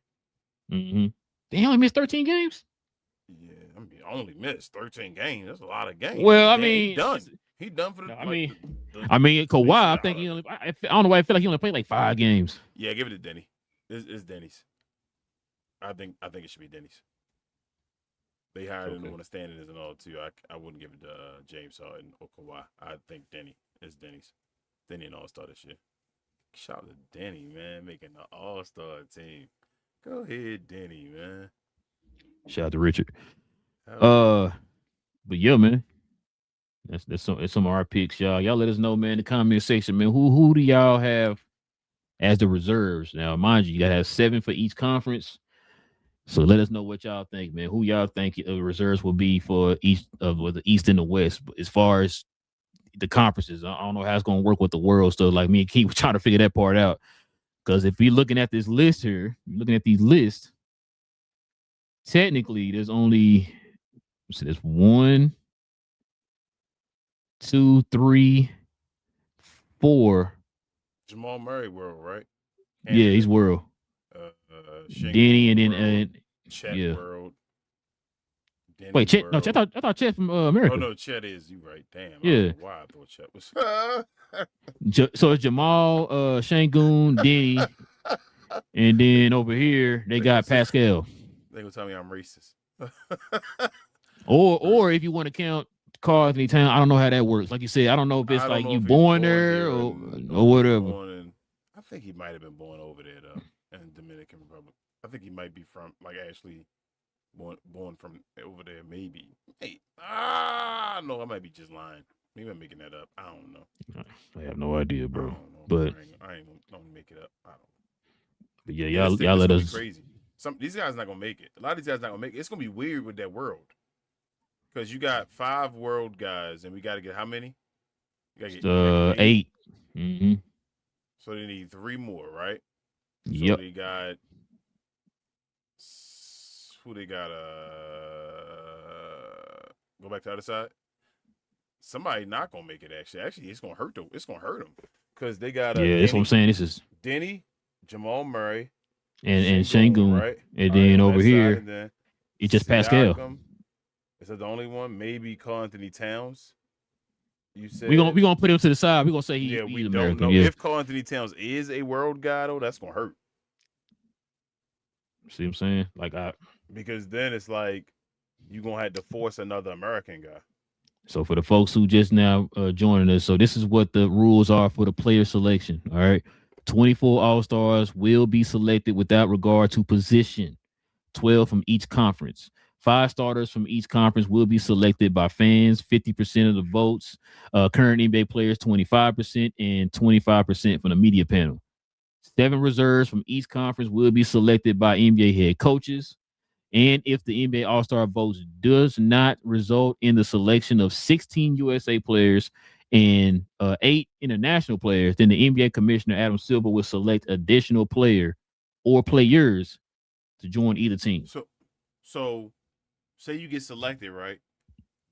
Mm-hmm. They only missed 13 games. Yeah, I mean, only missed 13 games. That's a lot of games. Well, I mean, he done for the. I mean, Kawhi. I think he only. I don't know why I feel like he only played like 5 games. Yeah, give it to Denny. It's Denny's. I think it should be Denny's. They hired him on the standings and all too. I wouldn't give it to James Harden or Kawhi. I think Denny is Denny's. Denny an All-Star this year. Shout out to Denny, man, making the All-Star team. Go ahead, Denny, man. Shout out to Richard. But yeah, man. That's some of our picks, y'all. Y'all let us know, man, in the comment section, man. Who do y'all have as the reserves? Now, mind you gotta have 7 for each conference. So let us know what y'all think, man. Who y'all think the reserves will be for each of the East and the West. But as far as the conferences, I don't know how it's gonna work with the world. So like me and Keith were trying to figure that part out. Because if you're looking at this list here, looking at these lists, technically there's only there's 1, 2, 3, 4. Jamal Murray world, right? Yeah, he's world. Denny and then World, Chet yeah. World. Denny Wait, Chet? World. No, Chet. I thought Chet from America. Oh no, Chet is. You right? Damn. Yeah. I don't know why I thought Chet was. So it's Jamal, Shangoon, Denny, and then over here they got Pascal. They gonna tell me I'm racist. Or if you want to count Carl Anthony Town, I don't know how that works. Like you said, I don't know if it's like you born there or whatever. I think he might have been born over there though, in the Dominican Republic. I think he might be from actually born from over there. Maybe. Hey, no, I might be just lying. Maybe I'm making that up. I don't know. I have no idea, bro. But I ain't gonna make it up. I don't know. But yeah, y'all let us. Crazy. These guys not gonna make it. A lot of these guys not gonna make it. It's gonna be weird with that world. Because you got 5 world guys, and we got to get how many? You gotta get 8. Mm-hmm. So they need 3 more, right? Yep. So they got who they got? Go back to the other side. Somebody not gonna make it. Actually, it's gonna hurt them. It's gonna hurt them because they got yeah. That's what I'm saying. This is Denny, Jamal Murray, and Shangoon, right? And then over here, then it's just Pascal. Is that the only one? Maybe Carl Anthony Towns. You said we gonna put him to the side. We gonna say he's we American. Don't know. Yeah. If Carl Anthony Towns is a world guy though, that's gonna hurt. See what I'm saying? Because then it's like you gonna have to force another American guy. So for the folks who just now joining us, so this is what the rules are for the player selection. All right, 24 All-Stars will be selected without regard to position. 12 from each conference. 5 starters from each conference will be selected by fans, 50% of the votes. Current NBA players, 25%, and 25% from the media panel. 7 reserves from each conference will be selected by NBA head coaches. And if the NBA All-Star votes does not result in the selection of 16 USA players and 8 international players, then the NBA commissioner, Adam Silver, will select additional player or players to join either team. So say you get selected, right?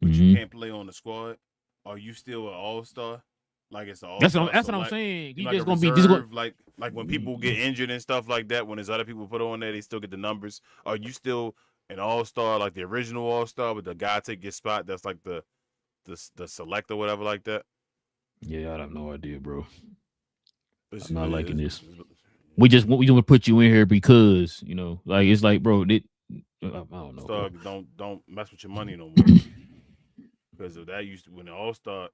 But you can't play on the squad. Are you still an all-star? Like it's an all-star. That's what I'm saying. You like just gonna reserve, be like when people get injured and stuff like that. When there's other people put on there, they still get the numbers. Are you still an all-star, like the original all-star, but the guy take your spot? That's like the select or whatever like that. Yeah, I have no idea, bro. I'm not liking this. We just want to put you in here because like it's like, bro. I don't know. Don't mess with your money no more. Because of that used to when the All-Star.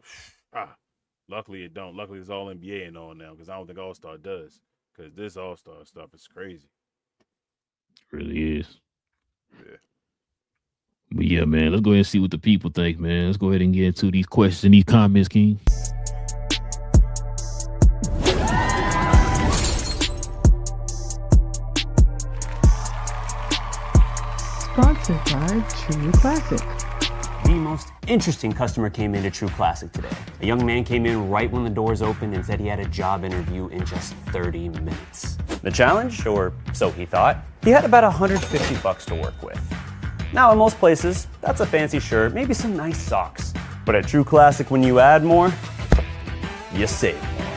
Luckily it don't. Luckily it's all NBA and all now because I don't think All-Star does. Because this All-Star stuff is crazy. It really is. Yeah. But yeah, man, let's go ahead and see what the people think, man. Let's go ahead and get into these questions and these comments, King. Sponsored by True Classic. The most interesting customer came into True Classic today. A young man came in right when the doors opened and said he had a job interview in just 30 minutes. The challenge, or so he thought, he had about $150 to work with. Now, in most places, that's a fancy shirt, maybe some nice socks. But at True Classic, when you add more, you save more.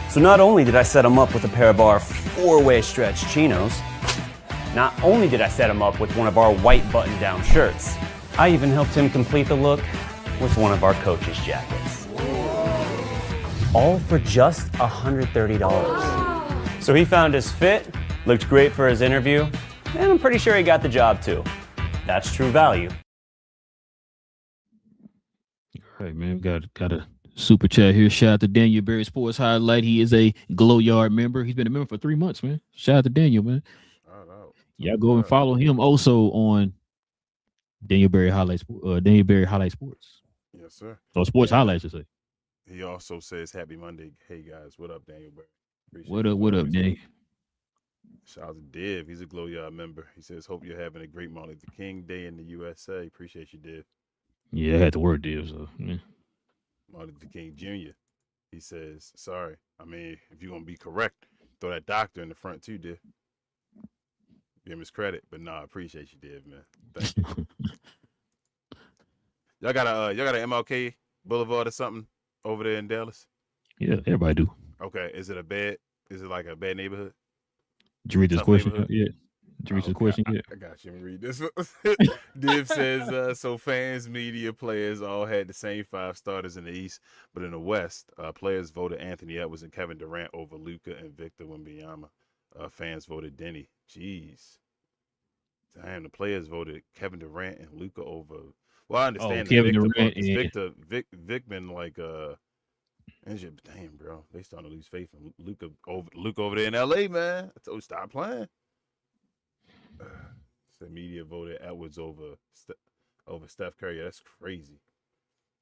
So not only did I set him up with a pair of our 4-way stretch chinos, not only did I set him up with one of our white button-down shirts, I even helped him complete the look with one of our coach's jackets. All for just $130. So he found his fit, looked great for his interview, and I'm pretty sure he got the job too. That's true value. All right, man, got a super chat here. Shout out to Daniel Berry Sports Highlight. He is a GloYard member. He's been a member for 3 months, man. Shout out to Daniel, man. Y'all go and follow him also on Daniel Berry Highlights. Daniel Berry Highlight Sports. Yes, sir. Or Sports Highlights, I say. He also says, "Happy Monday, hey guys. What up, Daniel Berry? What up, Danny?" Shout out to Div. He's a GloYard member. He says, "Hope you're having a great Martin Luther King Day in the USA. Appreciate you, Div." Yeah, I had to work, Div. So yeah. Martin Luther King Jr. He says, "Sorry. I mean, if you're gonna be correct, throw that doctor in the front too, Div." Give him his credit, but I appreciate you, Div, man. Thank you. y'all got a MLK Boulevard or something over there in Dallas? Yeah, everybody do. Okay, is it like a bad neighborhood? Did you read this Tough question neighborhood. yet? Did you read this Okay, question yet? I got you. Let me read this one. Div says, so fans, media, players all had the same 5 starters in the East, but in the West, players voted Anthony Edwards and Kevin Durant over Luka and Victor Wembanyama. Fans voted Denny. Jeez. Damn, the players voted Kevin Durant and Luka over. Well, I Oh, understand the Kevin Victor part Durant because and Vic been like injured. Damn, bro, they starting to lose faith in Luka over there in LA, man. I told you stop playing. The media voted Edwards over Steph Curry. That's crazy.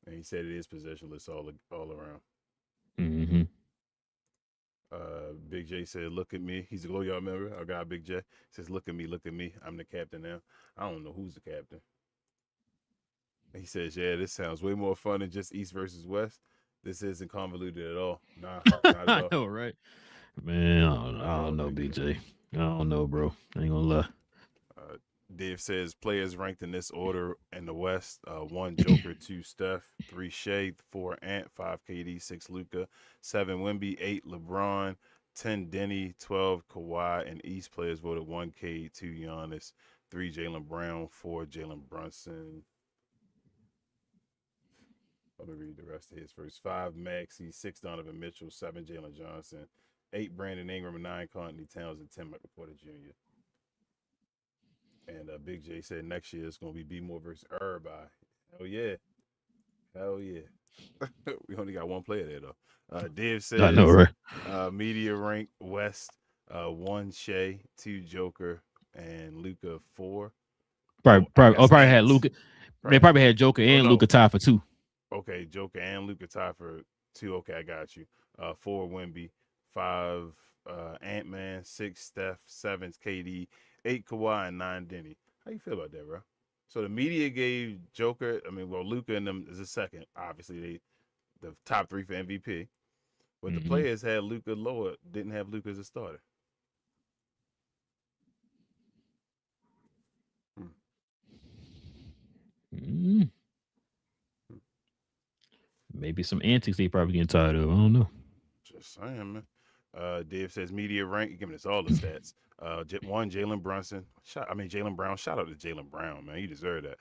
And he said it is possessionless all around. mm-hmm. Big J said, "Look at me." He's a GloYard member. Our guy Big J says, "Look at me, look at me. I'm the captain now." I don't know who's the captain. He says, "Yeah, this sounds way more fun than just East versus West. This isn't convoluted at all. Nah, not at I all." know, right? Man, I Not at don't all, know, Big J. BJ. I don't know, bro. I ain't gonna lie. Dave says players ranked in this order in the West: 1 Joker, 2 Steph, 3 Shea, 4 Ant, 5 KD, 6 Luka, 7 Wemby, 8 LeBron, 10 Denny, 12 Kawhi, and East players voted 1 K, 2 Giannis, 3 Jaylen Brown, 4 Jalen Brunson. Let me read the rest of his first. 5 Maxey, 6 Donovan Mitchell, 7 Jalen Johnson, 8 Brandon Ingram, 9 Anthony Towns, and 10 Michael Porter Jr. And Big J said next year it's gonna be B More versus everybody. Hell yeah, hell yeah. We only got one player there though. Div I know, says right? media rank West 1 Shea, 2 Joker, and Luka 4. I guess Probably had Ants. Luca. They Right. probably had Joker Oh and no. Luca tied for 2. Okay, Joker and Luka tied for 2. Okay, I got you. 4 Wemby, 5 Ant Man, 6 Steph, 7 KD, 8 Kawhi, and 9 Denny. How you feel about that, bro? So the media gave Joker, Luka and them is a second. Obviously, the top 3 for MVP. But the Mm-hmm. players had Luka lower, didn't have Luka as a starter. Mm-hmm. Maybe some antics they probably getting tired of. I don't know. Just saying, man. Dave says media rank, giving us all the stats. 1 Jalen Brunson. Jalen Brown. Shout out to Jalen Brown, man. You deserve that.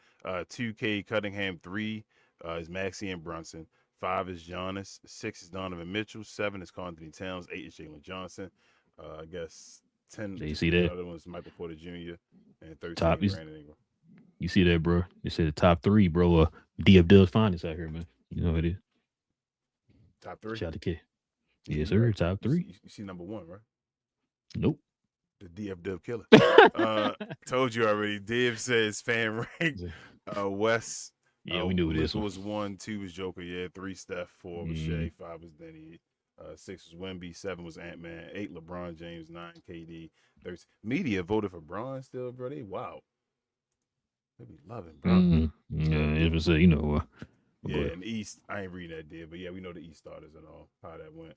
2K Cunningham. 3 is Maxey and Brunson. 5 is Giannis. 6 is Donovan Mitchell. 7 is Anthony Towns. 8 is Jalen Johnson. I guess 10. You see The that other one's Michael Porter Jr. and 13 top? Brandon Ingram. You see that, bro? They said the top 3, bro. DF Dub's finest out here, man. You know what it is. Top 3. Shout out to K. Yeah, Yes, you sir. right. Top 3. You see number 1, right? Nope. The DF Dub killer. Told you already. Div says fan rank. West. Yeah, we knew this Luka one. was 1, 2 was Joker. Yeah, 3 Steph, 4 was Shea, 5 was Denny, 6 was Wemby, 7 was Ant Man, 8 LeBron James, 9 KD, 13. Media voted for Bron still, bro. They wow. They be loving Bron. Yeah, it was you know. Yeah, in the East, I ain't reading that deal, but yeah, we know the East starters and all how that went.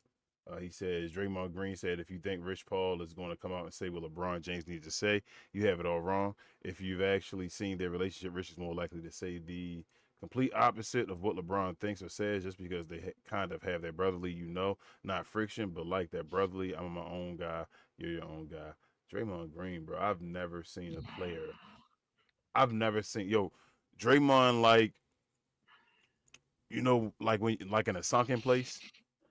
He says Draymond Green said, if you think Rich Paul is going to come out and say what LeBron James needs to say, you have it all wrong. If you've actually seen their relationship, Rich is more likely to say the complete opposite of what LeBron thinks or says, just because they kind of have that brotherly, not friction, but like that brotherly. I'm my own guy. You're your own guy. Draymond Green, bro. I've never seen a player. Draymond, like like in a sunken place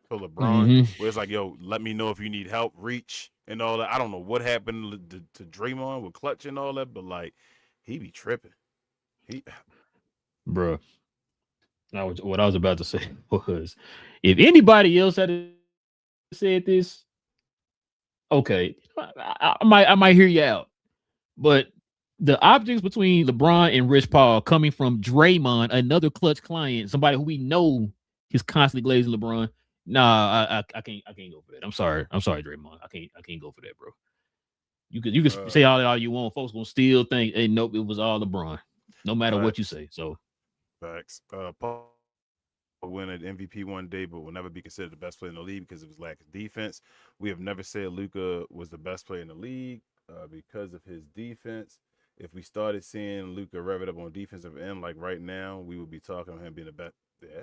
for LeBron, where it's like, yo, let me know if you need help, reach, and all that. I don't know what happened to Draymond with clutch and all that, but like, he be tripping. Bro, what I was about to say was, if anybody else had said this, okay, I might hear you out, but the objects between LeBron and Rich Paul coming from Draymond, another clutch client, somebody who we know is constantly glazing LeBron. Nah, I can't go for that. I'm sorry, Draymond. I can't go for that, bro. You could say all you want. Folks gonna still think, hey, nope, it was all LeBron, no matter what you say. So facts. Paul win an MVP one day, but will never be considered the best player in the league because of his lack of defense. We have never said Luka was the best player in the league because of his defense. If we started seeing Luka rev it up on defensive end, like right now, we would be talking about him being the best. Yeah,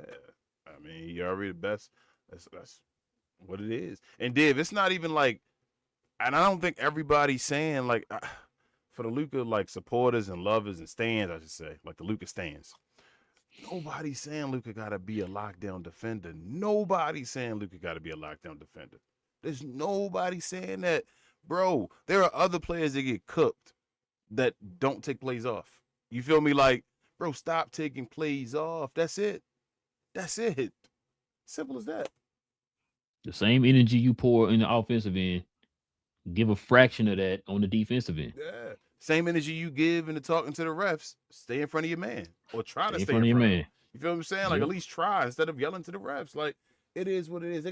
I mean, you're already the best. That's what it is. And Div, it's not even like and I don't think everybody's saying like for the Luka like supporters and lovers and stands, I should say, like the Luka stands. Nobody's saying Luka gotta be a lockdown defender. Nobody's saying Luka gotta be a lockdown defender. There's nobody saying that, bro. There are other players that get cooked that don't take plays off. You feel me? Like, bro, stop taking plays off. That's it. That's it. Simple as that. The same energy you pour in the offensive end, give a fraction of that on the defensive end. Yeah. Same energy you give into talking to the refs. Stay in front of your man, or try to Stay in stay front of your man. You feel what I'm saying? Like, Yep. at least try instead of yelling to the refs. Like, it is what it is.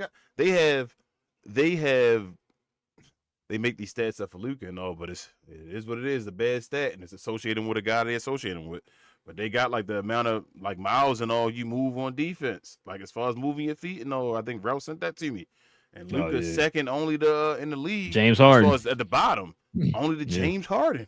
They make these stats up for Luka and all, but it is what it is. A bad stat, and it's associated with a guy they're associating with. But they got like the amount of like miles and all you move on defense. Like as far as moving your feet and all, I think Ralph sent that to me. And Luka's second only in the league. James Harden. As far as at the bottom, only to James Harden.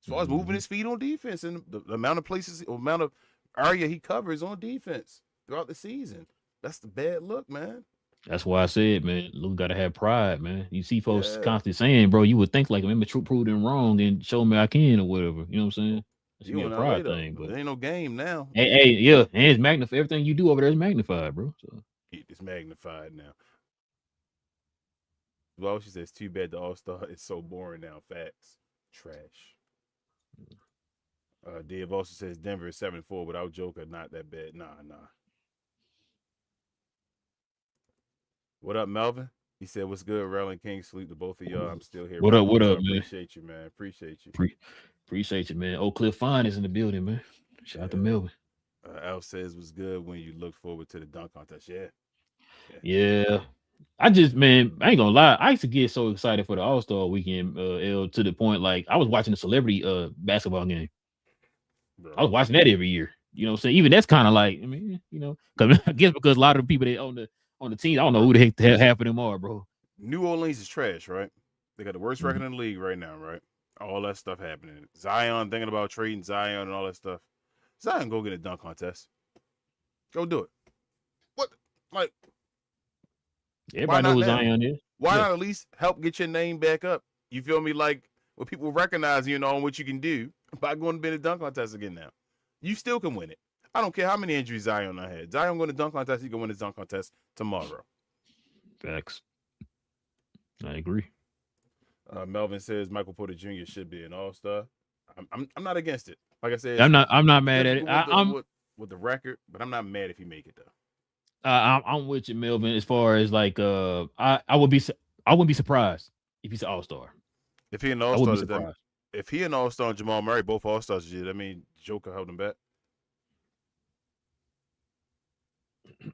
As far as moving Mm-hmm. his feet on defense and the amount of places, amount of area he covers on defense throughout the season. That's the bad look, man. That's why I said, man, Luka got to have pride, man. You see folks Yeah. constantly saying, bro, you would think like, man, prove them wrong and show me I can or whatever. You know what I'm saying? It's You a in LA pride though. thing, but There ain't no game now. hey, yeah, and it's magnified. Everything you do over there is magnified, bro. So It's magnified now. Well, she says, too bad the All-Star is so boring now. Facts. Trash. Dave also says Denver is 7-4 without Joker. Not that bad. Nah. What up, Melvin? He said, what's good, Relle and King? Salute to both of y'all. I'm still here. What up, man? Appreciate you, man. Appreciate you. Appreciate you, man. Oak Cliff Fine is in the building, man. Shout out to Melvin. Al says, was good when you look forward to the dunk contest. Yeah. I just, man, I ain't gonna lie. I used to get so excited for the All-Star weekend, L, to the point like I was watching the celebrity basketball game. Bro. I was watching that every year. You know what I'm saying? Even that's kind of like, I mean, you know, because I guess because a lot of the people that on the team, I don't know who the heck half of them are, bro. New Orleans is trash, right? They got the worst record in the league right now, right? All that stuff happening. Zion thinking about trading Zion and all that stuff. Zion, go get a dunk contest. Go do it. What? Like, everybody knows who Zion is. Why not at least help get your name back up? You feel me? Like, when people recognize you and what you can do by going to be in a dunk contest again now. You still can win it. I don't care how many injuries Zion I had. Zion going to dunk contest, he can win his dunk contest tomorrow. Facts. I agree. Melvin says Michael Porter Jr. should be an All-Star. I'm not against it. Like I said, I'm not mad at it. I'm with the record, but I'm not mad if he make it though. I'm with you, Melvin. As far as like, I wouldn't be surprised if he's an All-Star. If he an All-Star, if he an All-Star and Jamal Murray both All-Stars, I mean, Joker held him back.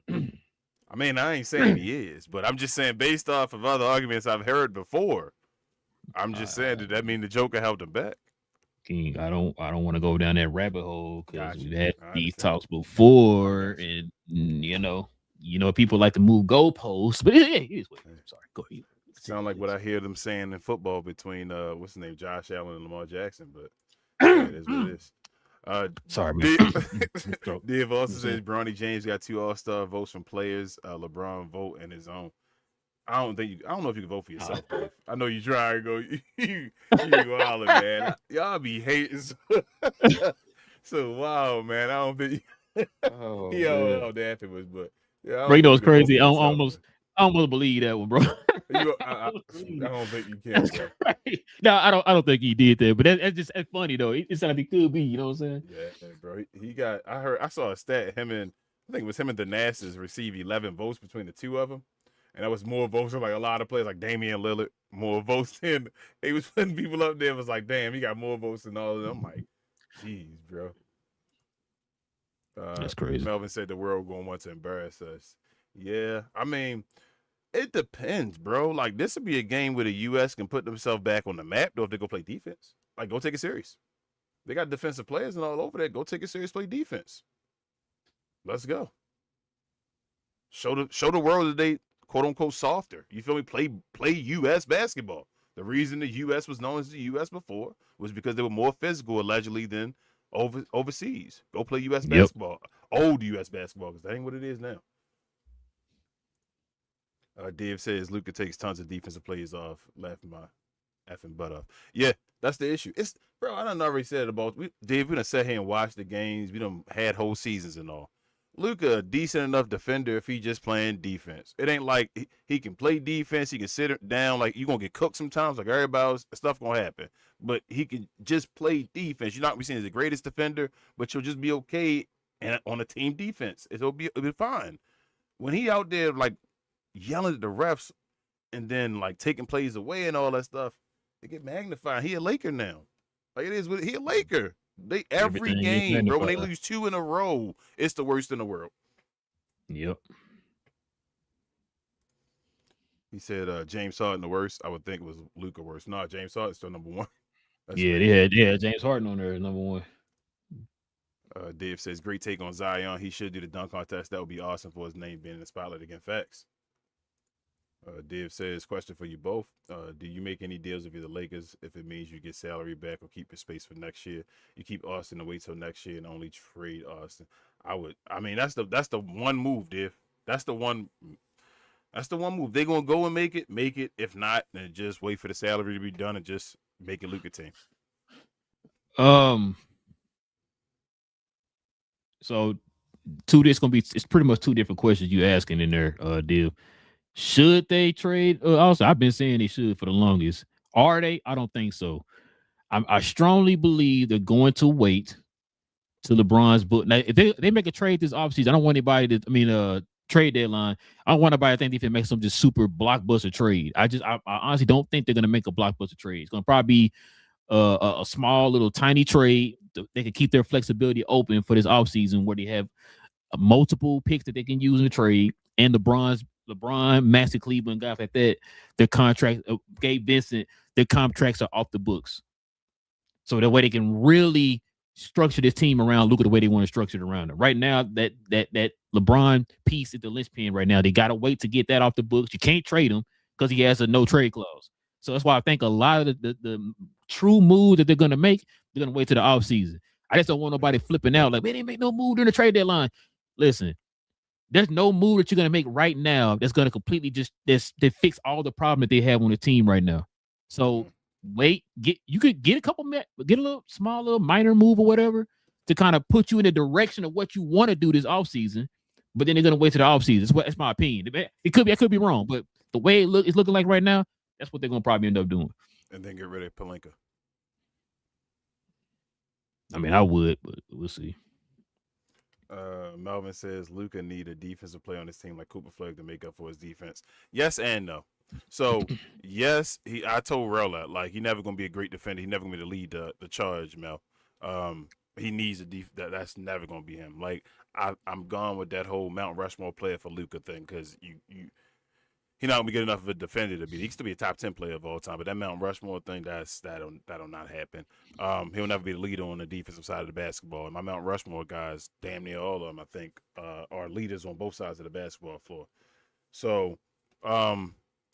I mean, I ain't saying he is, but I'm just saying based off of other arguments I've heard before, I'm just saying that mean the Joker held him back. King, I don't want to go down that rabbit hole because we've had these talks understand. before, and you know, people like to move goalposts, but it is what it is. I'm sorry, go ahead. Sound like what I hear them saying in football between what's his name, Josh Allen and Lamar Jackson, but yeah, it is what it is. Sorry, man. Dave also says Bronny James got 2 All-Star votes from players. LeBron vote in his own. I don't know if you can vote for yourself, Dave. I know you try and go. You wildin', man. Y'all be hating. So wow, man. I don't think. How daft it was, but yeah. Bro, you know it's crazy. I almost believe that one, bro. I don't think you can. Bro. Right. No, I don't think he did that, but that's funny though. It sounded like it could be. You know what I'm saying? Yeah, bro. He got. I saw a stat. I think it was him and the Nastas received 11 votes between the two of them. And that was more votes than like a lot of players like Damian Lillard, more votes than he was putting people up there. It was like, damn, he got more votes than all of them. I'm like, jeez, bro. That's crazy. Melvin said the world going to want to embarrass us. Yeah, I mean, it depends, bro. Like, this would be a game where the U.S. can put themselves back on the map, though, if they go play defense. Like, go take it serious. They got defensive players and all over there. Go take it serious, play defense. Let's go. Show the world that they, quote unquote, softer. You feel me? Play U.S. basketball. The reason the U.S. was known as the U.S. before was because they were more physical, allegedly, than overseas. Go play U.S. basketball. Old U.S. basketball, because that ain't what it is now. Dave says Luka takes tons of defensive plays off. Laughing my effing butt off. Yeah, that's the issue. It's bro. I done already said about Dave. We done sat here and watched the games. We done had whole seasons and all. Luka, a decent enough defender if he just playing defense. It ain't like he can play defense. He can sit it down. Like you gonna get cooked sometimes. Like everybody else, stuff gonna happen. But he can just play defense. You're not gonna be seen as the greatest defender, but you'll just be okay and on a team defense. It'll be fine. When he out there like yelling at the refs and then like taking plays away and all that stuff, it get magnified. He a Laker now. Like it is with he a Laker. They every game, bro. When they lose 2 in a row, it's the worst in the world. Yep. He said James Harden the worst. I would think it was Luka worse. No, James Harden's still number 1. Yeah, they had James Harden on there as number 1. Dave says great take on Zion. He should do the dunk contest. That would be awesome for his name being in the spotlight again. Facts. Dave says, question for you both. Do you make any deals with the Lakers if it means you get salary back or keep your space for next year? You keep Austin and wait till next year and only trade Austin. I mean, that's the one move, Dave. That's the one move. They're gonna go and make it. If not, then just wait for the salary to be done and just make a Luka team. So it's pretty much 2 different questions you asking in there, Dave. Should they trade? Also, I've been saying they should for the longest. Are they? I don't think so. I strongly believe they're going to wait till LeBron's book. Now, if they make a trade this offseason, I don't want anybody to, trade deadline. I don't want anybody to think if it makes some just super blockbuster trade. I honestly don't think they're going to make a blockbuster trade. It's going to probably be a small little tiny trade. They can keep their flexibility open for this offseason where they have multiple picks that they can use in the trade and LeBron, Maxi Cleveland, guys like that, their contract, Gabe Vincent, their contracts are off the books. So that way they can really structure this team around Luka the way they want to structure it around them. Right now, that LeBron piece is the linchpin right now. They got to wait to get that off the books. You can't trade him because he has a no trade clause. So that's why I think a lot of the true move that they're going to make, they're going to wait to the offseason. I just don't want nobody flipping out like, they didn't make no move during the trade deadline. Listen, there's no move that you're going to make right now that's going to completely just fix all the problem that they have on the team right now. So wait, you could get a little small little minor move or whatever to kind of put you in the direction of what you want to do this offseason, but then they're going to wait to the offseason. That's my opinion. I could be wrong, but the way it's looking like right now, that's what they're going to probably end up doing. And then get rid of Pelinka. I mean, I would, but we'll see. Melvin says Luka need a defensive player on his team like Cooper Flag to make up for his defense. Yes and no. So yes, I told Relle that like he's never gonna be a great defender. He's never gonna be the lead the charge, Mel. He needs that's never gonna be him. Like I'm gone with that whole Mount Rushmore player for Luka thing because he's not gonna get enough of a defender to be. He can still be a top 10 player of all time, but that Mount Rushmore thing, that'll not happen. He'll never be the leader on the defensive side of the basketball. And my Mount Rushmore guys, damn near all of them, I think, are leaders on both sides of the basketball floor. So,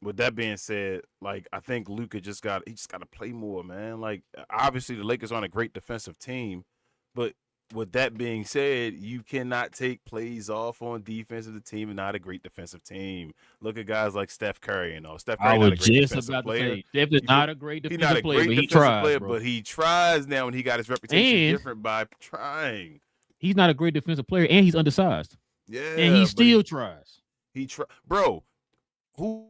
with that being said, like I think Luka just got to play more, man. Like obviously the Lakers aren't a great defensive team, but with that being said, you cannot take plays off on defense of the team and not a great defensive team. Look at guys like Steph Curry and all. Steph Curry I not a was great just defensive about player. to say, Steph is not a great defensive player, but he tries. But he tries now, and he got his reputation different by trying. He's not a great defensive player, and he's undersized. Yeah, and he still tries. Bro, who?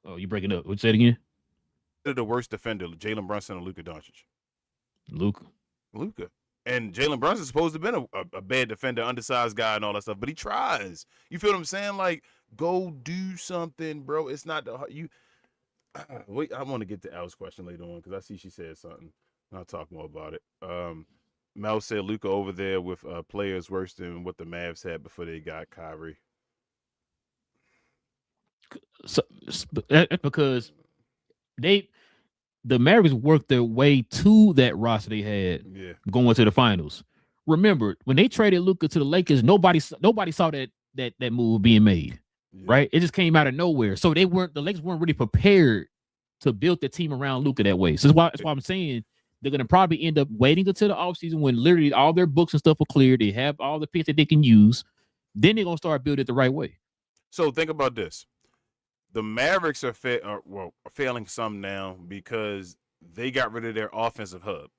Oh, you breaking up? What'd you say it again? The worst defender, Jalen Brunson or Luka Doncic? Luka. And Jalen Brunson's supposed to have been a bad defender, undersized guy and all that stuff, but he tries. You feel what I'm saying? Like, go do something, bro. It's not wait, I want to get to Al's question later on because I see she said something. I'll talk more about it. Mel said Luka over there with players worse than what the Mavs had before they got Kyrie. So that's because the Mavericks worked their way to that roster they had going to the finals. Remember, when they traded Luka to the Lakers, nobody saw that move being made, right? It just came out of nowhere. So the Lakers weren't really prepared to build the team around Luka that way. So that's why I'm saying they're going to probably end up waiting until the offseason when literally all their books and stuff are clear. They have all the picks that they can use. Then they're going to start building it the right way. So think about this. the Mavericks are failing some now because they got rid of their offensive hub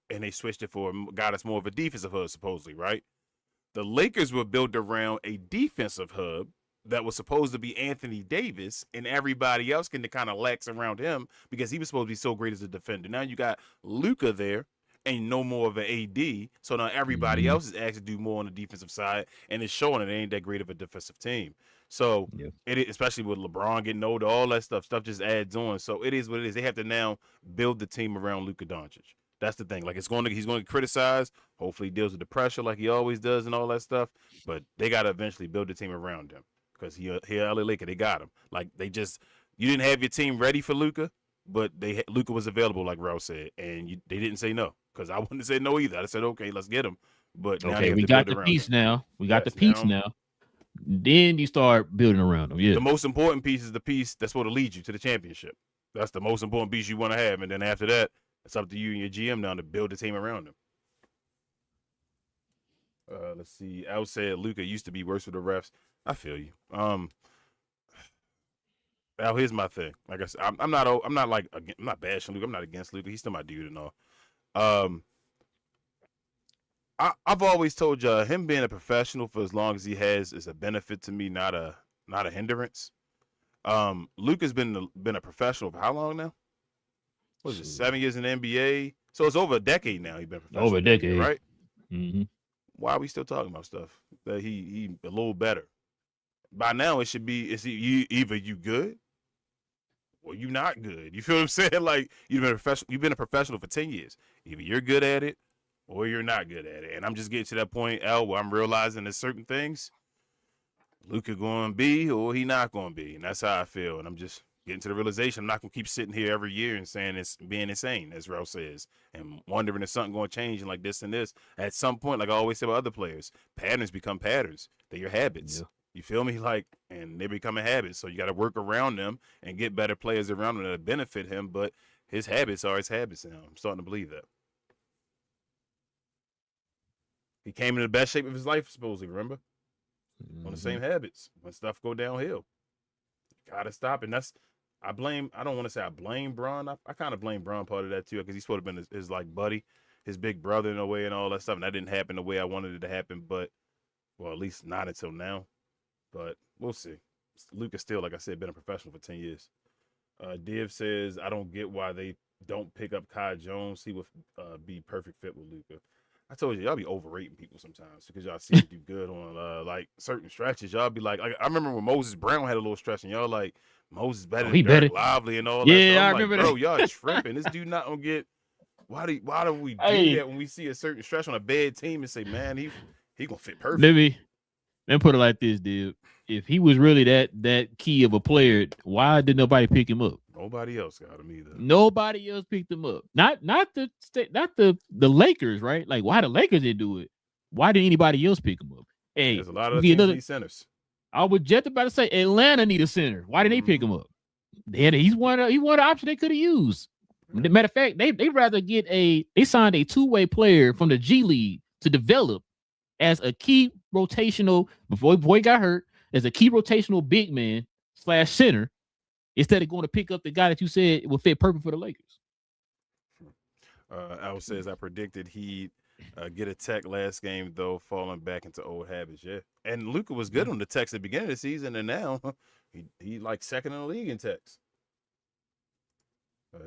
and they switched it for got us more of a defensive hub, supposedly, right? The Lakers were built around a defensive hub that was supposed to be Anthony Davis, and everybody else can kind of lax around him because he was supposed to be so great as a defender. Now you got Luka there, and no more of an AD, so now everybody else is asked to do more on the defensive side, and it's showing that it ain't that great of a defensive team. So especially with LeBron getting older, all that stuff just adds on. So it is what it is. They have to now build the team around Luka Doncic. That's the thing. Like he's going to criticize. Hopefully, he deals with the pressure like he always does and all that stuff. But they got to eventually build the team around him because he LA Laker. They got him. Like you didn't have your team ready for Luka, but Luka was available, like Relle said, and they didn't say no because I wouldn't say no either. I said okay, let's get him. But now we got the piece now. We got the piece now. Then you start building around them. Yeah. The most important piece is the piece that's going to lead you to the championship. That's the most important piece you want to have, and then after that. It's up to you and your GM now to build a team around him. Let's see. Al said Luka used to be worse with the refs. I feel you. Al, here's my thing. Like I said, I'm not bashing Luka. I'm not against Luka. He's still my dude and all. I've always told you him being a professional for as long as he has is a benefit to me, not a hindrance. Luka's been a professional for how long now? What is it, 7 years in the NBA? So it's over a decade now. He's been professional. Over a decade, right? Mm-hmm. Why are we still talking about stuff that he a little better? By now, it should be either you good or you not good. You feel what I'm saying? Like you've been a professional for 10 years. Either you're good at it or you're not good at it. And I'm just getting to that point, Al, where I'm realizing there's certain things Luka going to be or he not going to be, and that's how I feel. And I'm just getting to the realization I'm not going to keep sitting here every year and saying it's being insane, as Relle says, and wondering if something going to change and like this and this. At some point, like I always say about other players, patterns become patterns. They're your habits. Yeah. You feel me? Like, and they become a habit. So you got to work around them and get better players around him that benefit him. But his habits are his habits now. I'm starting to believe that. He came in the best shape of his life, supposedly, remember? On the same habits. When stuff go downhill. Got to stop. And that's, I don't want to say I blame Bron. I kind of blame Bron part of that too, because he's supposed to have been his like buddy, his big brother in a way and all that stuff. And that didn't happen the way I wanted it to happen, but, well, at least not until now. But we'll see. Luka's still, like I said, been a professional for 10 years. Div says, I don't get why they don't pick up Kai Jones. He would be perfect fit with Luka. I told you, y'all be overrating people sometimes because y'all see him do good on like certain stretches. Y'all be like I remember when Moses Brown had a little stretch and y'all like, Moses better than Derek Lively and all that. Yeah, I like, remember bro, that. y'all tripping. This dude not gonna get. Why do we do that when we see a certain stretch on a bad team and say, man, he gonna fit perfect? Let me put it like this, dude. If he was really that key of a player, why did nobody pick him up? Nobody else got him either. Nobody else picked him up. Not the Lakers, right? Like why the Lakers didn't do it? Why did anybody else pick him up? Hey, there's a lot of teams centers. I was just about to say Atlanta need a center. Why didn't they pick him up? He's one of the options they could have used. Matter of fact, they rather get they signed a two-way player from the G League to develop as a key rotational before boy got hurt as a key rotational big man / center instead of going to pick up the guy that you said would fit perfect for the Lakers. Al says I predicted he'd get a tech last game though, falling back into old habits. Yeah, and Luka was good on the techs at the beginning of the season, and now he like second in the league in techs.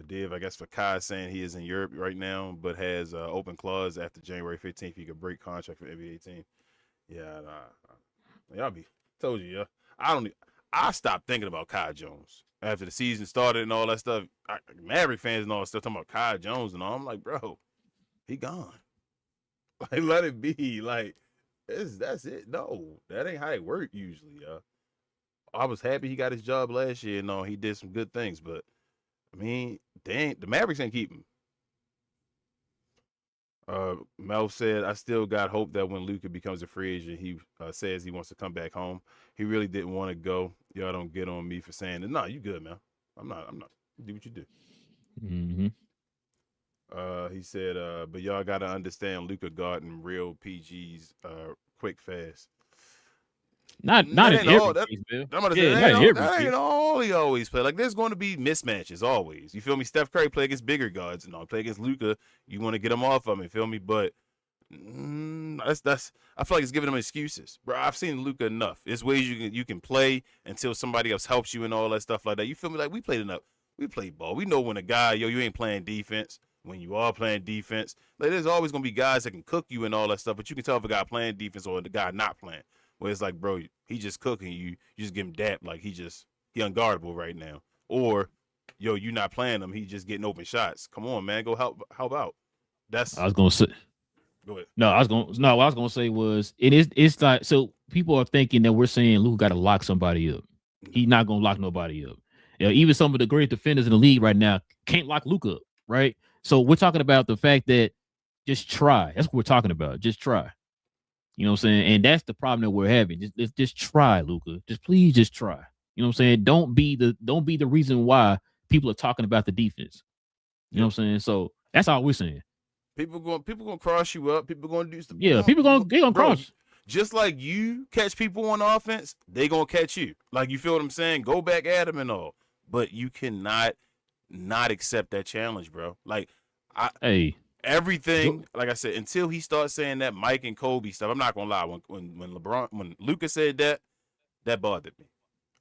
Dave, I guess for Kai saying he is in Europe right now, but has open clause after January 15th, he could break contract for NBA team. Yeah, y'all be told you, yeah. I stopped thinking about Kai Jones after the season started and all that stuff. Maverick fans and all that stuff talking about Kai Jones and all. I'm like, bro, he gone. Like, let it be. Like, that's it. No, that ain't how it work usually, I was happy he got his job last year and all. He did some good things, but I mean, the Mavericks ain't keep him. Mel said, I still got hope that when Luka becomes a free agent, he says he wants to come back home. He really didn't want to go. Y'all don't get on me for saying that. No, you good, man. I'm not. Do what you do. Mm-hmm. He said, but y'all got to understand Luka guarding real PGs quick, fast. Not That in ain't all. every case, Bill. I'm about to say Yeah, not in every that case. ain't all he always play. Like there's going to be mismatches always. You feel me? Steph Curry play against bigger guards and all. Play against Luka, you want to get him off of him. Feel me? But that's. I feel like it's giving him excuses, bro. I've seen Luka enough. There's ways you can play until somebody else helps you and all that stuff like that. You feel me? Like we played enough. We played ball. We know when a guy, you ain't playing defense. When you are playing defense, like there's always gonna be guys that can cook you and all that stuff. But you can tell if a guy playing defense or the guy not playing. Where it's like, bro, he just cooking you. You just give him dap like he unguardable right now. Or, yo, you not playing him. He just getting open shots. Come on, man, go help out. That's. I was gonna say. Go ahead. No, what I was gonna say was it's like, so people are thinking that we're saying Luka got to lock somebody up. He's not gonna lock nobody up. Even some of the great defenders in the league right now can't lock Luka up, right? So we're talking about the fact that just try. That's what we're talking about. Just try. You know what I'm saying? And that's the problem that we're having. Just try, Luka. Please just try. You know what I'm saying? Don't be the reason why people are talking about the defense. You know what I'm saying? So that's all we're saying. People gonna cross you up. People gonna do stuff. Yeah, they gonna cross. Just like you catch people on offense, they gonna catch you. Like, you feel what I'm saying? Go back at them and all. But you cannot not accept that challenge, bro. Like, everything, like I said, until he starts saying that Mike and Kobe stuff, I'm not gonna lie. When Luka said that bothered me.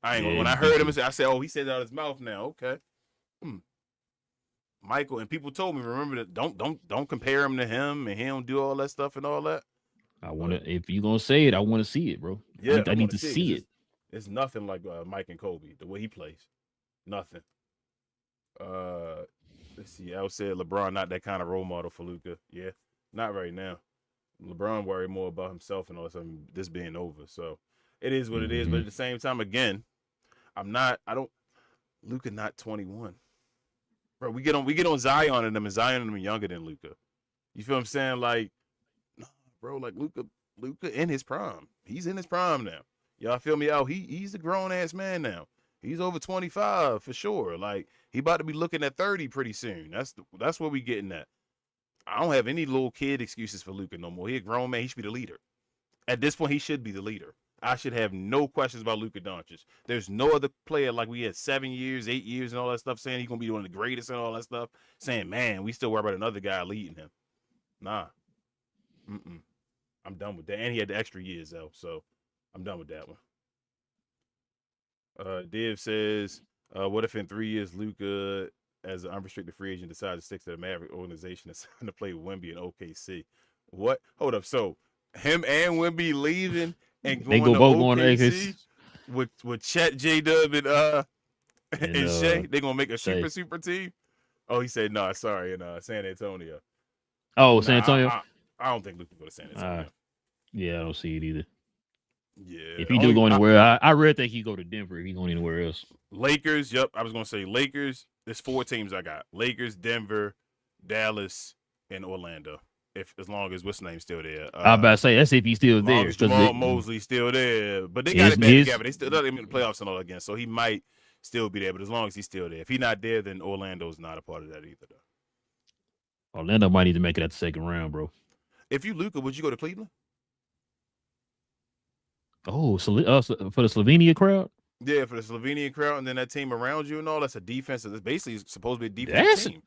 I ain't gonna. When I heard him say, I said, "Oh, he said that out of his mouth now." Okay. Michael, and people told me, remember that don't compare him to him, and he don't do all that stuff and all that. If you're gonna say it, I want to see it, bro. Yeah, I need to see it. It's nothing like Mike and Kobe, the way he plays. Nothing. Let's see. I said LeBron not that kind of role model for Luka. Yeah, not right now. LeBron worried more about himself and all of a sudden this being over. So it is what it is. But at the same time, again, Luka not 21. Bro, we get on Zion and them, and Zion and them younger than Luka. You feel what I'm saying? Like, nah, bro, like Luka in his prime. He's in his prime now. Y'all feel me out? He's a grown ass man now. He's over 25 for sure. Like, he about to be looking at 30 pretty soon. That's where we getting at. I don't have any little kid excuses for Luka no more. He a grown man. He should be the leader. At this point, he should be the leader. I should have no questions about Luka Doncic. There's no other player like we had 7 years, 8 years, and all that stuff saying he's gonna be one of the greatest and all that stuff. Saying, man, we still worry about another guy leading him. Nah. I'm done with that. And he had the extra years though, so I'm done with that one. Div says, what if in 3 years Luka, as an unrestricted free agent, decides to stick to the Maverick organization and sign to play with Wemby and OKC? What? Hold up. So him and Wemby leaving and going to OKC with Chet, J-Dub, and Shea? They're going to make a super team? Oh, he said, no, sorry, in San Antonio. Oh, San Antonio? I don't think Luka go to San Antonio. Yeah, I don't see it either. Yeah. If he do go anywhere, I really think he go to Denver if he going anywhere else. Lakers, yep. I was going to say Lakers. There's 4 teams I got. Lakers, Denver, Dallas, and Orlando. As long as what's the name still there. I was about to say, that's if he's still there. As Jamal Mosley's still there. But they got it back together. They still doesn't make the playoffs and all again. So he might still be there. But as long as he's still there. If he's not there, then Orlando's not a part of that either, though. Orlando might need to make it at the second round, bro. If you Luka, would you go to Cleveland? Oh, for the Slovenia crowd? Yeah, for the Slovenian crowd, and then that team around you and all. That's a defense. That's basically supposed to be a defense team.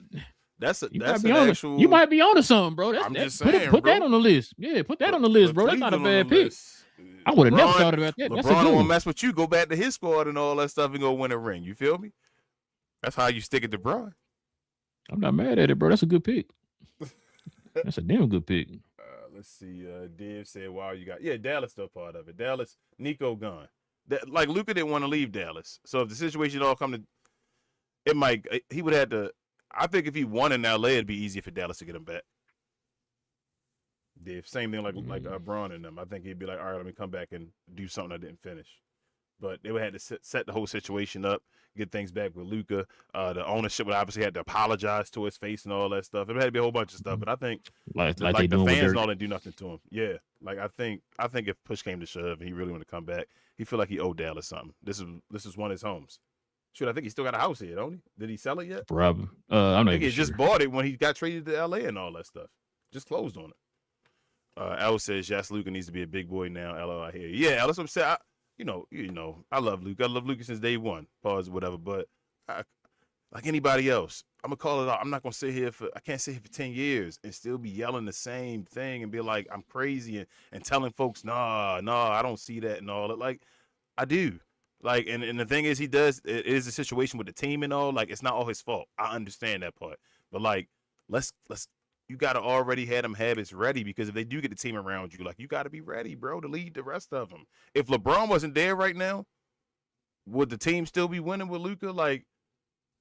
That's an actual. You might be onto something, bro. I'm just saying, put that on the list. Yeah, put that on the list, bro. That's not a bad pick. I would have never thought about that. That's a good one. Mess with you. Go back to his squad and all that stuff and go win a ring. You feel me? That's how you stick it to Bron. I'm not mad at it, bro. That's a good pick. That's a damn good pick. Let's see. Div said, "Wow, you got Dallas still part of it. Dallas, Nico gone. Like Luka didn't want to leave Dallas. So if the situation all come to, it might. He would have to. I think if he won in LA, it'd be easier for Dallas to get him back. Div, same thing like Bron and them. I think he'd be like, all right, let me come back and do something I didn't finish. But they would have to set the whole situation up, get things back with Luka. The ownership would obviously have to apologize to his face and all that stuff. It had to be a whole bunch of stuff. But I think like the fans and all didn't do nothing to him. Yeah, like I think if push came to shove and he really wanted to come back, he feel like he owed Dallas something. This is one of his homes. Shoot, I think he still got a house here, don't he? Did he sell it yet? Probably. I'm not even sure. He just bought it when he got traded to LA and all that stuff. Just closed on it. Al says, yes, Luka needs to be a big boy now. LO, I hear you. Yeah, that's what I'm saying. I love Luke. I love Luka since day one. Pause, whatever. But like anybody else, I'm gonna call it out. I'm not gonna sit here I can't sit here for 10 years and still be yelling the same thing and be like I'm crazy and telling folks, nah, I don't see that and all that. Like I do. Like and the thing is it is a situation with the team and all, like it's not all his fault. I understand that part. But like let's you gotta already have them habits ready, because if they do get the team around you, like you gotta be ready, bro, to lead the rest of them. If LeBron wasn't there right now, would the team still be winning with Luka? Like,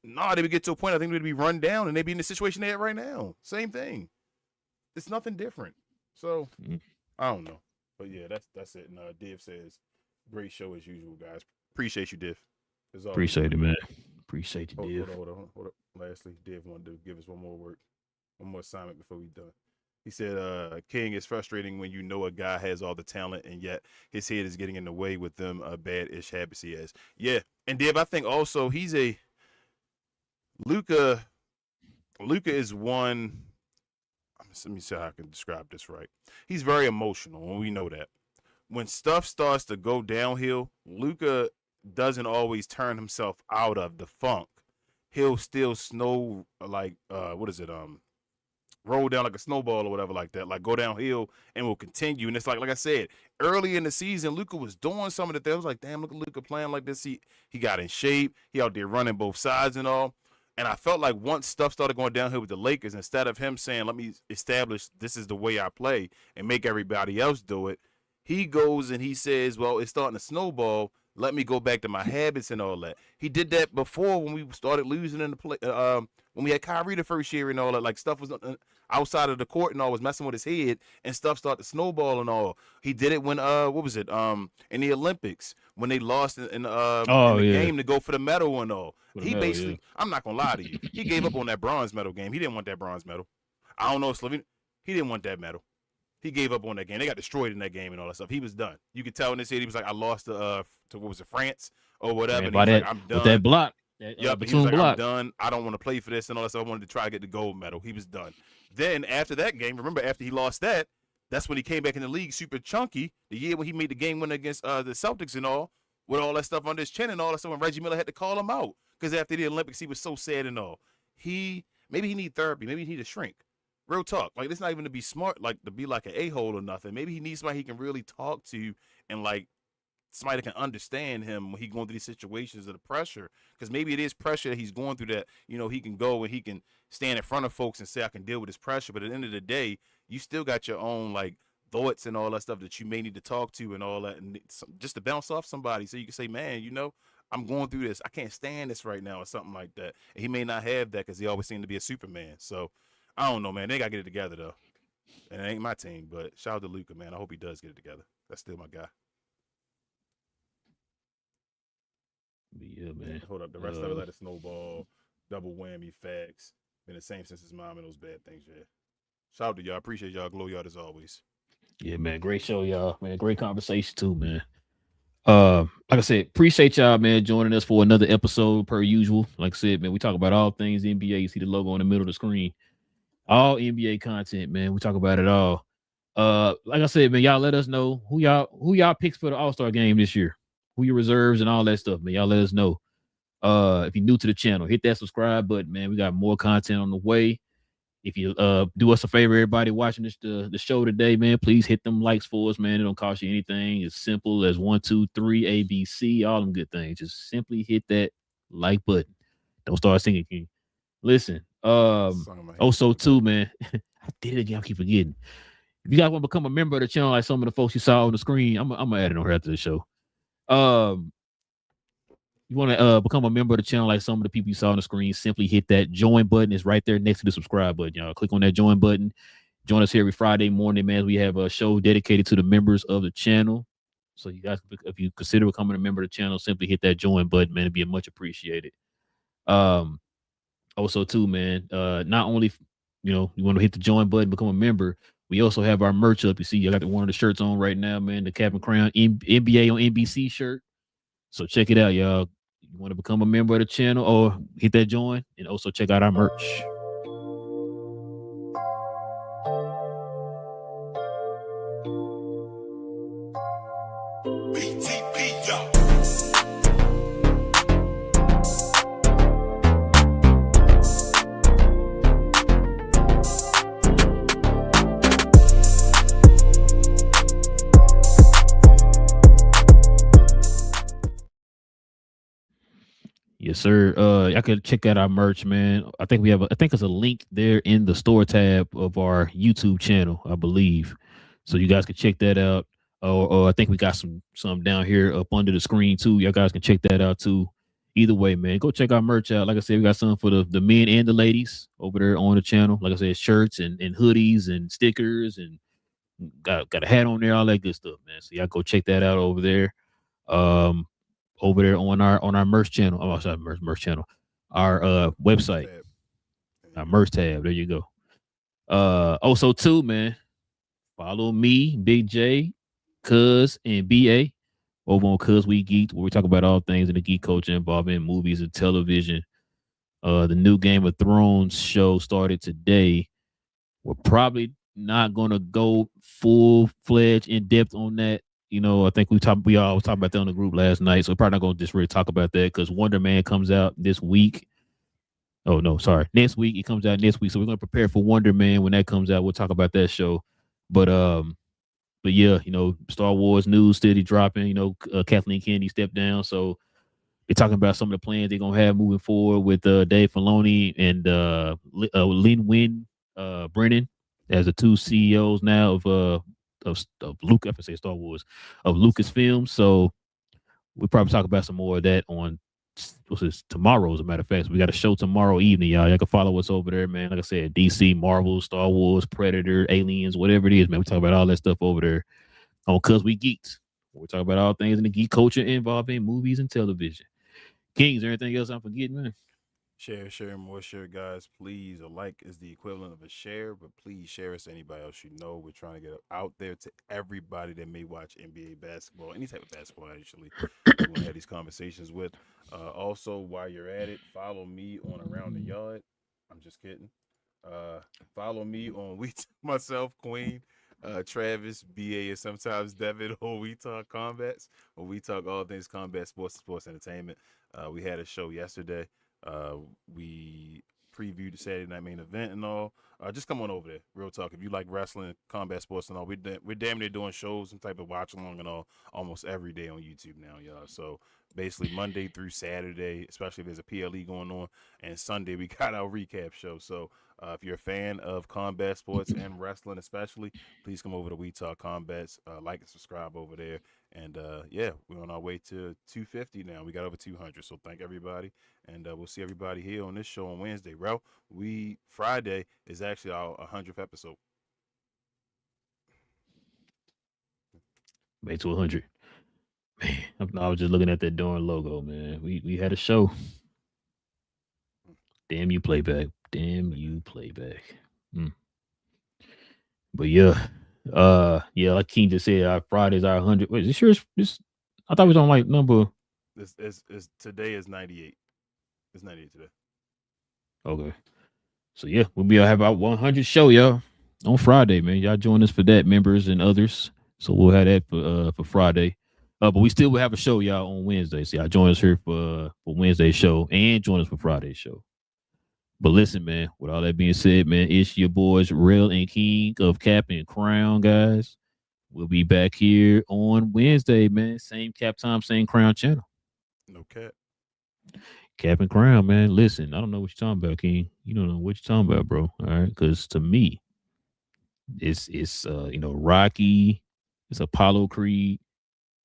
no, they would get to a point I think they'd be run down and they'd be in the situation they're at right now. Same thing. It's nothing different. So I don't know. But yeah, that's it. And Div says, great show as usual, guys. Appreciate you, Div. Appreciate it, man. Appreciate you, Div. Hold on. Lastly, Div wanted to give us one more assignment before we done. He said, King, it's frustrating when you know a guy has all the talent and yet his head is getting in the way with them bad-ish habits he has. Yeah. And Div, I think also Luka is one. Let me see how I can describe this right. He's very emotional, and we know that. When stuff starts to go downhill, Luka doesn't always turn himself out of the funk. He'll still roll down like a snowball or whatever like that, like go downhill and will continue. And it's like I said, early in the season, Luka was doing some of the things. I was like, damn, look at Luka playing like this. He got in shape. He out there running both sides and all. And I felt like once stuff started going downhill with the Lakers, instead of him saying, let me establish this is the way I play and make everybody else do it, he goes and he says, well, it's starting to snowball. Let me go back to my habits and all that. He did that before when we started losing in the play. When we had Kyrie the first year and all that, like stuff was outside of the court and all, was messing with his head and stuff started to snowball and all. He did it when in the Olympics when they lost in the game to go for the medal and all. I'm not gonna lie to you, he gave up on that bronze medal game. He didn't want that bronze medal. I don't know, Slovenia. He didn't want that medal. He gave up on that game. They got destroyed in that game and all that stuff. He was done. You could tell in his head he was like, I lost to what was it, France or whatever. And like, I'm done. With that block. But he was like, I'm done. I don't want to play for this and all that stuff. I wanted to try to get the gold medal. He was done. Then after that game, remember after he lost that's when he came back in the league super chunky. The year when he made the game win against the Celtics and all, with all that stuff on his chin and all that stuff. When Reggie Miller had to call him out because after the Olympics he was so sad and all. Maybe he need therapy. Maybe he need to shrink. Real talk. Like, it's not even to be smart, like to be like an a-hole or nothing. Maybe he needs somebody he can really talk to and like somebody that can understand him when he's going through these situations of the pressure. Because maybe it is pressure that he's going through that, he can go and he can stand in front of folks and say, I can deal with this pressure. But at the end of the day, you still got your own like thoughts and all that stuff that you may need to talk to and all that. And just to bounce off somebody so you can say, man, I'm going through this. I can't stand this right now or something like that. And he may not have that because he always seemed to be a Superman. So I don't know, man. They got to get it together, though. And it ain't my team, but shout out to Luka, man. I hope he does get it together. That's still my guy. Yeah, man. Hold up. The rest of it, let it snowball, double whammy, facts. Been the same since his mom and those bad things, yeah. Shout out to y'all. Appreciate y'all. GloYard as always. Yeah, man. Great show, y'all. Man, great conversation, too, man. Like I said, appreciate y'all, man, joining us for another episode per usual. Like I said, man, we talk about all things NBA. You see the logo in the middle of the screen. All NBA content, man. We talk about it all. Like I said, man, y'all let us know who y'all picks for the All-Star game this year. Who your reserves and all that stuff, man. Y'all let us know. If you're new to the channel, hit that subscribe button, man. We got more content on the way. If you do us a favor, everybody watching the show today, man, please hit them likes for us, man. It don't cost you anything. It's simple as 1, 2, 3, ABC, all them good things. Just simply hit that like button. Don't start singing, King. Listen, also too, man. I did it again. I keep forgetting. If you guys want to become a member of the channel, like some of the folks you saw on the screen, I'm gonna add it on here after the show. You want to become a member of the channel, like some of the people you saw on the screen, simply hit that join button. It's right there next to the subscribe button, y'all. Click on that join button. Join us here every Friday morning, man. We have a show dedicated to the members of the channel. So you guys, if you consider becoming a member of the channel, simply hit that join button, man. It'd be much appreciated. Also too, man, not only, you want to hit the join button, become a member, we also have our merch up. You see, I got one of the shirts on right now, man, the Cap and Crown NBA on NBC shirt. So check it out, y'all. You want to become a member of the channel or hit that join, and also check out our merch. BTP, sir. I could check out our merch, man. I think there's a link there in the store tab of our YouTube channel, I believe. So you guys can check that out. Or I think we got some down here up under the screen too. You guys can check that out too. Either way, man, go check our merch out. Like I said, we got some for the men and the ladies over there on the channel. Like I said, shirts and hoodies and stickers and got a hat on there, all that good stuff, man. So y'all go check that out over there. Over there on our merch channel. Oh, sorry, merch channel. Our website. Our merch tab. There you go. Also too, man. Follow me, Big J, Cuz, and BA over on Cuz We Geeked, where we talk about all things in the geek culture involving movies and television. The new Game of Thrones show started today. We're probably not gonna go full-fledged in depth on that. I think we all was talking about that on the group last night, so we're probably not gonna just really talk about that because Wonder Man comes out this week. Oh no, sorry, next week. It comes out next week, so we're gonna prepare for Wonder Man when that comes out. We'll talk about that show, but yeah, Star Wars news steady dropping. Kathleen Kennedy stepped down, so they're talking about some of the plans they're gonna have moving forward with Dave Filoni and Lin-Win Brennan as the two CEOs now of Luke. I say Star Wars of Lucasfilm. So we'll probably talk about some more of that on tomorrow. As a matter of fact, so we got a show tomorrow evening, y'all. Y'all can follow us over there, man. Like I said, DC, Marvel, Star Wars, Predator, Aliens, whatever it is, man. We talk about all that stuff over there on Cuz We Geeked. We talk about all things in the geek culture involving movies and television. King, is there anything else I'm forgetting, man? Share, more share, guys. Please, a like is the equivalent of a share, but please share us to anybody else you know. We're trying to get out there to everybody that may watch NBA basketball, any type of basketball, actually. We want to have these conversations with. Also, while you're at it, follow me on Around the Yard. I'm just kidding. Follow me on myself, Queen, Travis, BA, and sometimes Devin on We Talk Combats, where we talk all things combat sports and sports entertainment. We had a show yesterday. We previewed the Saturday night main event and all. Just come on over there. Real talk. If you like wrestling, combat sports and all, we're damn near doing shows, some type of watch along and all, almost every day on YouTube now, y'all. So basically Monday through Saturday, especially if there's a PLE going on, and Sunday we got our recap show. So if you're a fan of combat sports and wrestling especially, please come over to We Talk Combats. Like and subscribe over there. And yeah, we're on our way to 250 now. We got over 200. So thank everybody. And we'll see everybody here on this show on Wednesday. Friday is actually our 100th episode. Made to 100. Man, I was just looking at that darn logo, man. We had a show. Damn you, playback. But yeah, like King just said, our Friday's our 100. Wait, is this yours? I thought it was on like number. Today is 98. It's 98 today. Okay. So yeah, we'll have our 100 show, y'all, on Friday, man. Y'all join us for that, members and others. So we'll have that for Friday. But we still will have a show, y'all, on Wednesday. So y'all join us here for Wednesday's show and join us for Friday's show. But listen, man, with all that being said, man, it's your boys Relle and King of Cap and Crown, guys. We'll be back here on Wednesday, man. Same cap time, same crown channel. No cap. Cap and Crown, man. Listen, I don't know what you're talking about, King. You don't know what you're talking about, bro. All right, because to me, it's Rocky, it's Apollo Creed,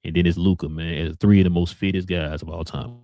and then it's Luca, man. It's three of the most fittest guys of all time.